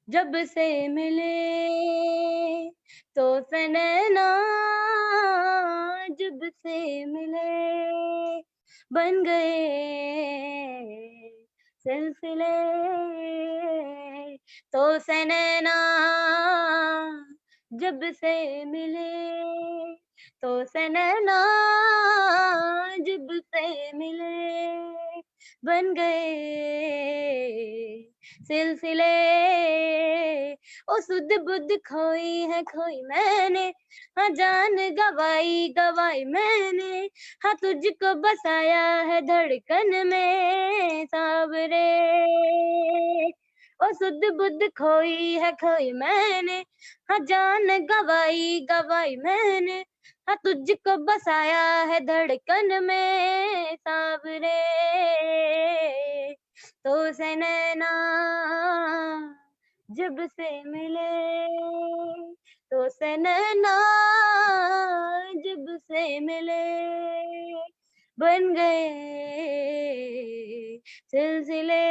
जब से मिले, तो से नैना जब से मिले, बन गए सिलसिले। तो से नैना जब से मिले, तो से नैना जब से मिले, बन गए सिलसिले। ओ सुध बुध खोई है खोई मैंने, हाँ जान गवाई गवाई मैंने, हाँ तुझको बसाया है धड़कन में सावरे। ओ सुध बुध खोई है खोई मैंने, हाँ जान गवाई गवाई मैंने, हाँ तुझको बसाया है धड़कन में सावरे। तो से नैना जब से मिले, तो से नैना जब से मिले, बन गए सिलसिले।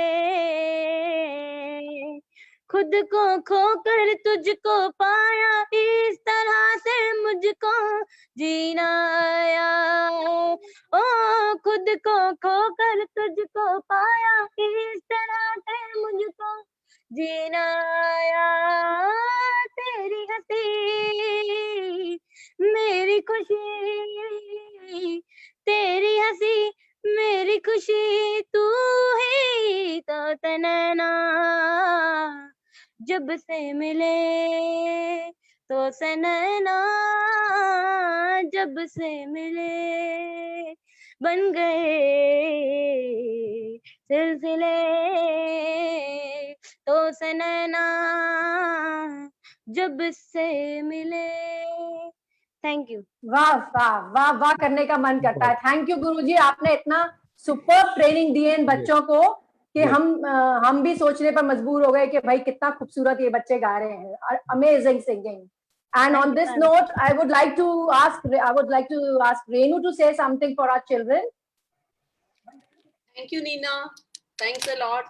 खुद को खोकर तुझको पाया, इस तरह से मुझको जीना आया। ओ खुद को खोकर तुझको पाया, इस तरह से मुझको जीना आया। तेरी हंसी मेरी खुशी, तेरी हंसी मेरी खुशी, तू ही तो तनैना जब से मिले, तो से नैना जब से मिले, बन गए सिलसिले। तो से नैना जब से मिले। Thank you. वाह वाह वाह वाह करने का मन करता है। थैंक यू गुरुजी, आपने इतना सुपर ट्रेनिंग दी है इन बच्चों को कि हम भी सोचने पर मजबूर हो गए कि भाई कितना खूबसूरत ये बच्चे गा रहे हैं। Amazing singing. And on this note, I would like to ask Renu to say something for our children. Thank you, Nina. Thanks a lot.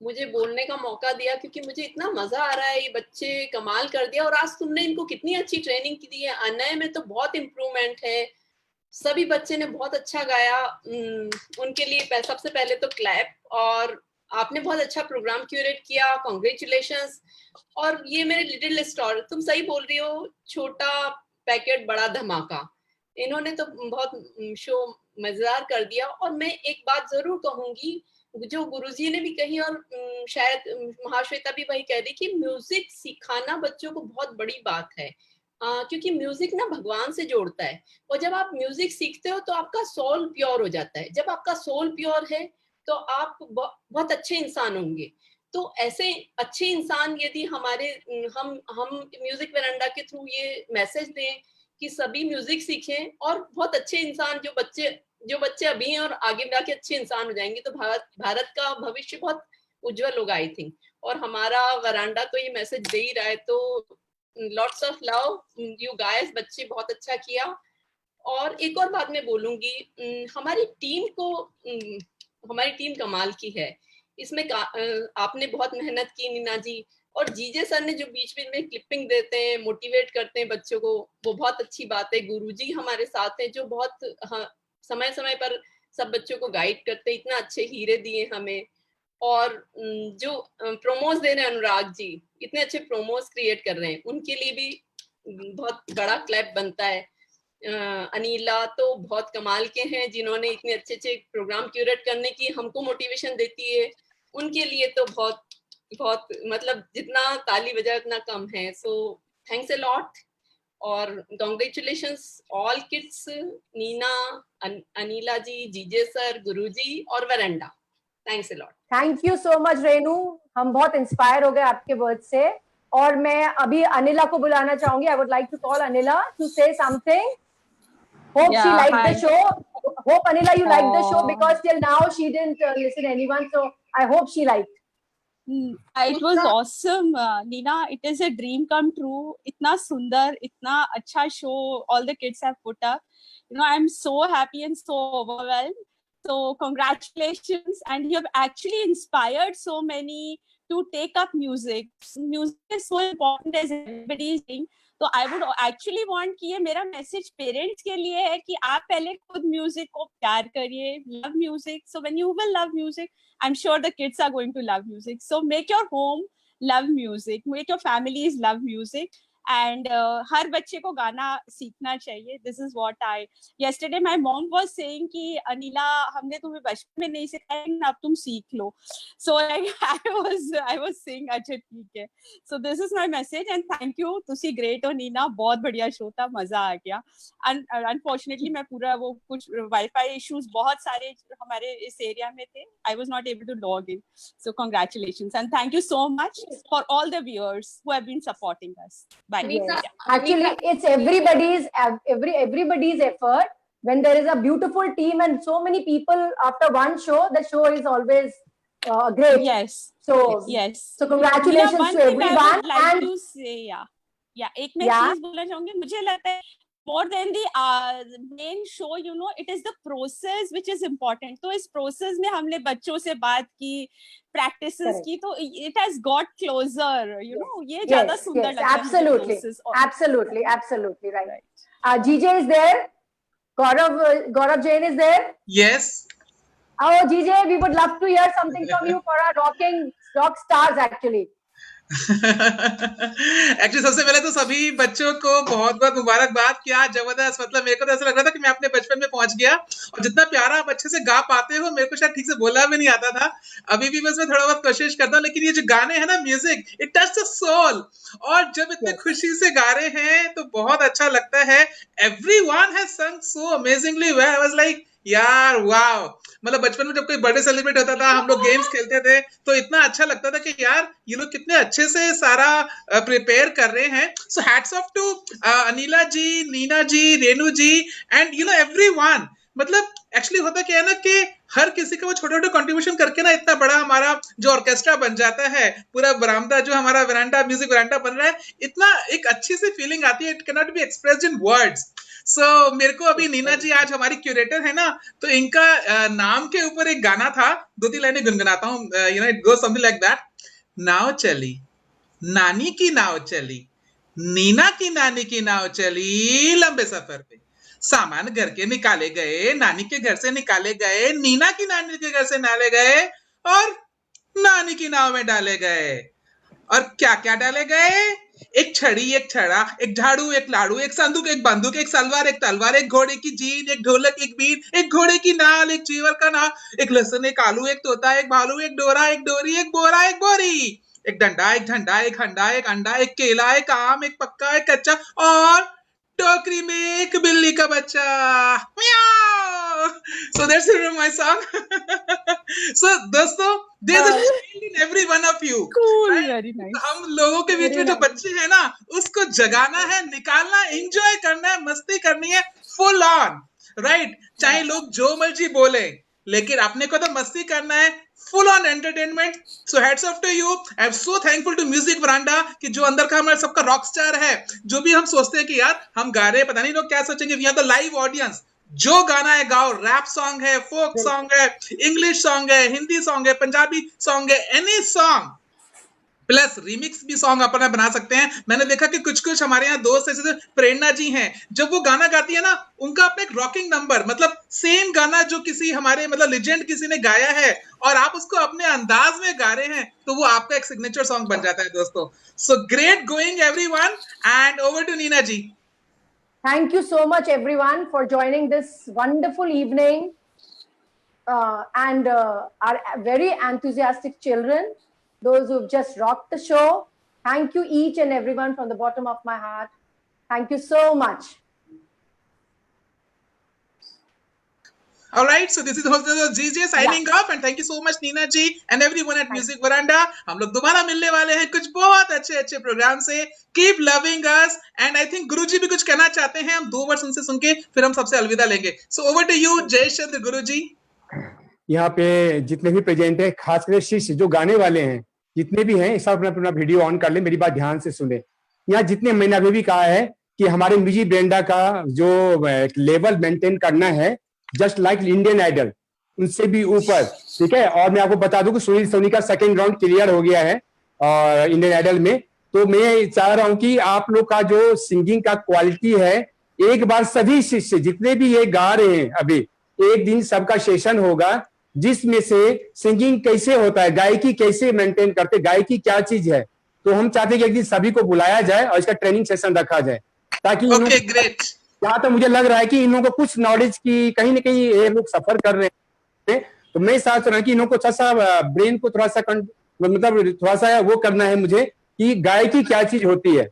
मुझे बोलने का मौका दिया क्योंकि मुझे इतना मजा आ रहा है। ये बच्चे कमाल कर दिया और आज तुमने इनको कितनी अच्छी ट्रेनिंग की दी है। अनय में तो बहुत इम्प्रूवमेंट है। सभी बच्चे ने बहुत अच्छा गाया। उनके लिए सबसे पहले तो क्लैप। और आपने बहुत अच्छा प्रोग्राम क्यूरेट किया। कॉन्ग्रेचुलेशंस। और ये मेरे लिटिल स्टार, तुम सही बोल रही हो, छोटा पैकेट बड़ा धमाका। इन्होंने तो बहुत शो मजेदार कर दिया। और मैं एक बात जरूर कहूंगी जो गुरुजी ने भी कही और शायद महाश्वेता भी वही कह रही कि म्यूजिक सिखाना बच्चों को बहुत बड़ी बात है। क्योंकि म्यूजिक ना भगवान से जोड़ता है। और जब आप म्यूजिक सीखते हो तो आपका सोल प्योर हो जाता है। जब आपका सोल प्योर है तो आप बहुत अच्छे इंसान होंगे। तो ऐसे अच्छे इंसान यदि हमारे हम म्यूजिक वरांडा के थ्रू ये मैसेज दें कि सभी म्यूजिक सीखें और बहुत अच्छे इंसान जो बच्चे अभी हैं और आगे जाके अच्छे इंसान हो जाएंगे, तो भारत का भविष्य बहुत उज्जवल होगा आई थिंक। और हमारा वरांडा तो ये मैसेज दे ही रहा है। तो lots of love you guys, बच्चे बहुत अच्छा किया। और एक और बात मैं बोलूंगी, हमारी टीम कमाल की है। इसमें आपने बहुत मेहनत की नीना जी, और जीजे सर ने जो बीच बीच में क्लिपिंग देते हैं, मोटिवेट करते हैं बच्चों को, वो बहुत अच्छी बात है। गुरुजी हमारे साथ हैं जो बहुत समय समय पर सब बच्चों को गाइड करते हैं, इतना अच्छे हीरे दिए हमें। और जो प्रोमोस दे रहे हैं अनुराग जी, इतने अच्छे प्रोमोस क्रिएट कर रहे हैं, उनके लिए भी बहुत बड़ा क्लैप बनता है। अनिला तो बहुत कमाल के हैं जिन्होंने इतने अच्छे अच्छे प्रोग्राम क्यूरेट करने की हमको मोटिवेशन देती है। उनके लिए तो बहुत बहुत मतलब जितना ताली बजाए उतना कम है। सो थैंक्स अ लॉट और congratulations all kids, Neena, Anila ji, GJ sir, guruji और Veranda. Thanks a lot. Thank you so much Renu, हम बहुत इंस्पायर हो गए आपके वर्ड से। और मैं अभी अनिला को बुलाना चाहूंगी। I would like to call Anila to say something. Hope she liked the show. Hope Anila you liked the show, because till now she didn't listen to anyone. So I hope she liked. It was awesome, Nina. It is a dream come true. इतना सुंदर, इतना अच्छा show all the kids have put up. You know, I'm so happy and so overwhelmed. So congratulations, and you have actually inspired so many to take up music. Music is so important as everybody is saying. तो आई वुड एक्चुअली वांट कि ये मेरा मैसेज पेरेंट्स के लिए है कि आप पहले खुद म्यूजिक को प्यार करिए, love music. So when you will love music, I am sure the kids are going to love music. So make your home love music, make your families love music. And हर बच्चे को गाना सीखना चाहिए. This is what I yesterday my mom was saying कि अनिला हमने तुम्हें बचपन में नहीं सिखाया, अब तुम सीख लो. So like I was saying अच्छा ठीक है. So this is my message and thank you. तुसी great हो नीना, बहुत बढ़िया शो था, मजा आ गया. Unfortunately मैं पूरा वो कुछ वाईफाई इश्यूज बहुत सारे हमारे इस एरिया में थे. I was not able to log in. So congratulations and thank you so much for all the viewers who have been supporting us. Bye. Yes. Actually, it's everybody's effort. When there is a beautiful team and so many people after one show, the show is always great. Yes. So yes. So congratulations to everyone. I would like to say, एक मैं चीज बोलना चाहूंगी. मुझे लगता है more than the main show, you know, it is the process which is important. तो इस process में हमने बच्चों से बात की, practices की, तो it has got closer, you know, ये ज़्यादा सुंदर लगता है. Absolutely right. GJ is there. Gaurav Jain is there. Yes. Oh, GJ, we would love to hear something from you for our rock stars actually. Actually सबसे पहले तो सभी बच्चों को बहुत बहुत मुबारकबाद. क्या जबरदस्त, मतलब मेरे को तो ऐसा लग रहा था कि मैं अपने बचपन में पहुंच गया. और जितना प्यारा आप अच्छे से गा पाते हो, मेरे को शायद ठीक से बोलना भी नहीं आता था. अभी भी बस मैं थोड़ा बहुत कोशिश करता हूँ, लेकिन ये जो गाने हैं ना, music it touch the soul. और जब इतने खुशी से गा रहे हैं तो बहुत अच्छा लगता है. एवरीवन हैज संग सो amazingly well. I was like यार वाओ. मतलब बचपन में जब कोई बर्थडे सेलिब्रेट होता था, हम लोग गेम्स खेलते थे, तो इतना अच्छा लगता था कि यार ये लोग कितने अच्छे से सारा प्रिपेयर कर रहे हैं. So hats off to Anila ji, Nina ji, Renu ji and you know everyone. मतलब एक्चुअली होता क्या है ना कि हर किसी का वो छोटे छोटे कंट्रीब्यूशन करके ना इतना बड़ा हमारा जो ऑर्केस्ट्रा बन जाता है. पूरा बरामदा जो हमारा वरांडा, म्यूजिक वरांडा बन रहा है, इतना एक अच्छी सी फीलिंग आती है. It can not be expressed in words. So मेरे को अभी नीना जी आज हमारी क्यूरेटर है ना, तो इनका नाम के ऊपर एक गाना था, 2-3 लाइनें गुनगुनाता हूँ. You know it goes something like that. नाव चली, नानी की नाव चली, नीना की नानी की नाव चली लंबे सफर पे. सामान घर के निकाले गए, नानी के घर से निकाले गए, नीना की नानी के घर से नाले गए और नानी की नाव में डाले गए. और क्या क्या डाले गए? एक छड़ी, एक छड़ा, एक झाड़ू, एक लाड़ू, एक संदूक, एक बंदूक, एक सलवार, एक तलवार, एक घोड़े की जीन, एक ढोलक, एक बीन, एक घोड़े की नाल, एक चीवर का नाल, एक लहसुन, एक आलू, एक तोता, एक भालू, एक डोरा, एक डोरी, एक बोरा, एक बोरी, एक डंडा, एक झंडा, एक हंडा, एक अंडा, एक केला, एक आम, एक पक्का, एक कच्चा और टोकरी में एक बिल्ली का बच्चा. So that's it from my song. So दोस्तों, there's a child in every one of you. Cool, Right? very nice. हम लोगों के बीच में जो बच्चे हैं ना, उसको जगाना है, निकालना, एंजॉय करना है, मस्ती करनी है, फुल ऑन, राइट? चाहे लोग जो मर्जी बोले, लेकिन अपने को तो मस्ती करना है, full on entertainment. So heads off to you. I am so thankful to music Veranda कि जो अंदर का हमारा सबका रॉक स्टार है. जो भी हम सोचते हैं कि यार हम गा रहे हैं, पता नहीं लोग क्या सोचेंगे. We are the live audience. जो गाना है गाओ. रैप सॉन्ग है, फोक सॉन्ग है, इंग्लिश सॉन्ग है, हिंदी सॉन्ग है, पंजाबी सॉन्ग है, एनी सॉन्ग प्लस रिमिक्स भी सॉन्ग अपना बना सकते हैं. मैंने देखा कि कुछ हमारे यहाँ दोस्त ऐसे प्रेरणा जी हैं, जब वो गाना गाती है ना, उनका अपना एक रॉकिंग नंबर, मतलब सेम गाना जो किसी हमारे मतलब लेजेंड किसी ने गाया है और आप उसको अपने अंदाज में गा रहे हैं, तो वो आपका एक सिग्नेचर सॉन्ग बन जाता है दोस्तों. So great going everyone and over to Nina ji. Thank you so much, everyone, for joining this wonderful evening and our very enthusiastic children, those who've just rocked the show. Thank you each and everyone from the bottom of my heart. Thank you so much. All right, so this is host GJ signing off and thank you so much Neena ji and everyone at Music Veranda. हम लोग दोबारा मिलने वाले हैं कुछ बहुत अच्छे प्रोग्राम से. Keep loving us and I think गुरुजी भी कुछ कहना चाहते हैं. हम 2 वर्ष उनसे सुन के फिर हम सबसे अलविदा लेंगे. So over to you Jayachandra गुरुजी. यहाँ पे जितने भी प्रेजेंट है, खासकर शिष्य जो गाने वाले हैं, जितने भी हैं, सब अपना वीडियो ऑन कर ले, मेरी बात ध्यान से सुने. यहाँ जितने मैंने अभी भी कहा है कि हमारे म्यूजिक ब्रेंडा का जो लेवल मेंटेन करना है, जस्ट लाइक इंडियन आइडल, उनसे भी ऊपर, ठीक है. और मैं आपको बता दूं कि सुनील सोनी का सेकंड राउंड क्लियर हो गया है और इंडियन आइडल में. तो मैं चाह रहा हूं कि आप लोग का जो सिंगिंग का क्वालिटी है, एक बार सभी शिष्य जितने भी ये गा रहे हैं, अभी एक दिन सबका सेशन होगा जिसमें से सिंगिंग कैसे होता है, गायकी कैसे मेंटेन करते, गायकी क्या चीज है. तो हम चाहते हैं कि एक दिन सभी को बुलाया जाए और इसका ट्रेनिंग सेशन रखा जाए, ताकि यहाँ तो मुझे लग रहा है कि इन लोगों को कुछ नॉलेज की कहीं ना कहीं ये लोग सफर कर रहे हैं. तो मैं सोच रहा हूँ कि इन लोगों को थोड़ा सा ब्रेन को थोड़ा सा मतलब थोड़ा सा वो करना है मुझे कि गायकी क्या चीज होती है.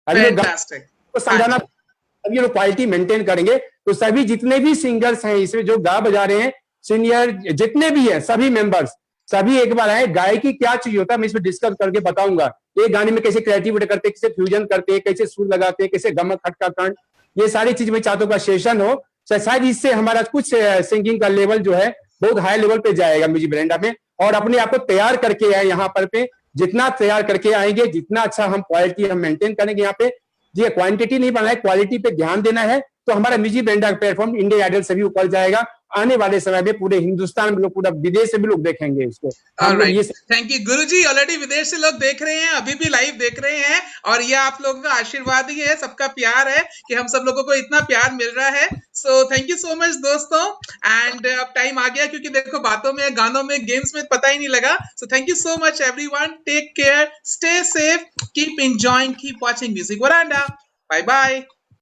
तो समझाना, अब ये लोग क्वालिटी मेंटेन करेंगे तो सभी जितने भी सिंगर्स हैं इसमें जो गा बजा रहे हैं, सीनियर जितने भी हैं, सभी मेंबर्स सभी एक बार आए. गायकी क्या चीज होता है मैं इसमें डिस्कस करके बताऊंगा. एक गाने में कैसे क्रिएटिविटी करते हैं, कैसे फ्यूजन करते हैं, कैसे सुर लगाते हैं, कैसे गमक खटका कंठ, ये सारी चीज में चाहता हूँ का सेशन हो. शायद इससे हमारा कुछ सिंगिंग का लेवल जो है बहुत हाई लेवल पे जाएगा म्यूजिक ब्रेंडा में. और अपने आप को तैयार करके आए यहाँ पर पे, जितना तैयार करके आएंगे, जितना अच्छा हम क्वालिटी हम मेंटेन करेंगे यहाँ पे. जी क्वांटिटी नहीं बढ़ना है, क्वालिटी पे ध्यान देना है, तो हमारा music veranda platform Indian Idol से भी ऊपर जाएगा. आने वाले समय में पूरे हिंदुस्तान में लोग, पूरा विदेश से भी लोग देखेंगे इसको. Thank you Guruji. ऑलरेडी विदेश से लोग देख रहे हैं, अभी भी लाइव देख रहे हैं, और ये आप लोगों का आशीर्वाद ही है, सबका प्यार है कि हम सब लोगों को इतना प्यार मिल रहा है. सो थैंक यू सो मच दोस्तों. एंड अब टाइम आ गया, क्योंकि देखो बातों में, गानों में, गेम्स में पता ही नहीं लगा. So thank you so much everyone. Take care, stay safe, keep enjoying, keep watching music veranda. Bye bye.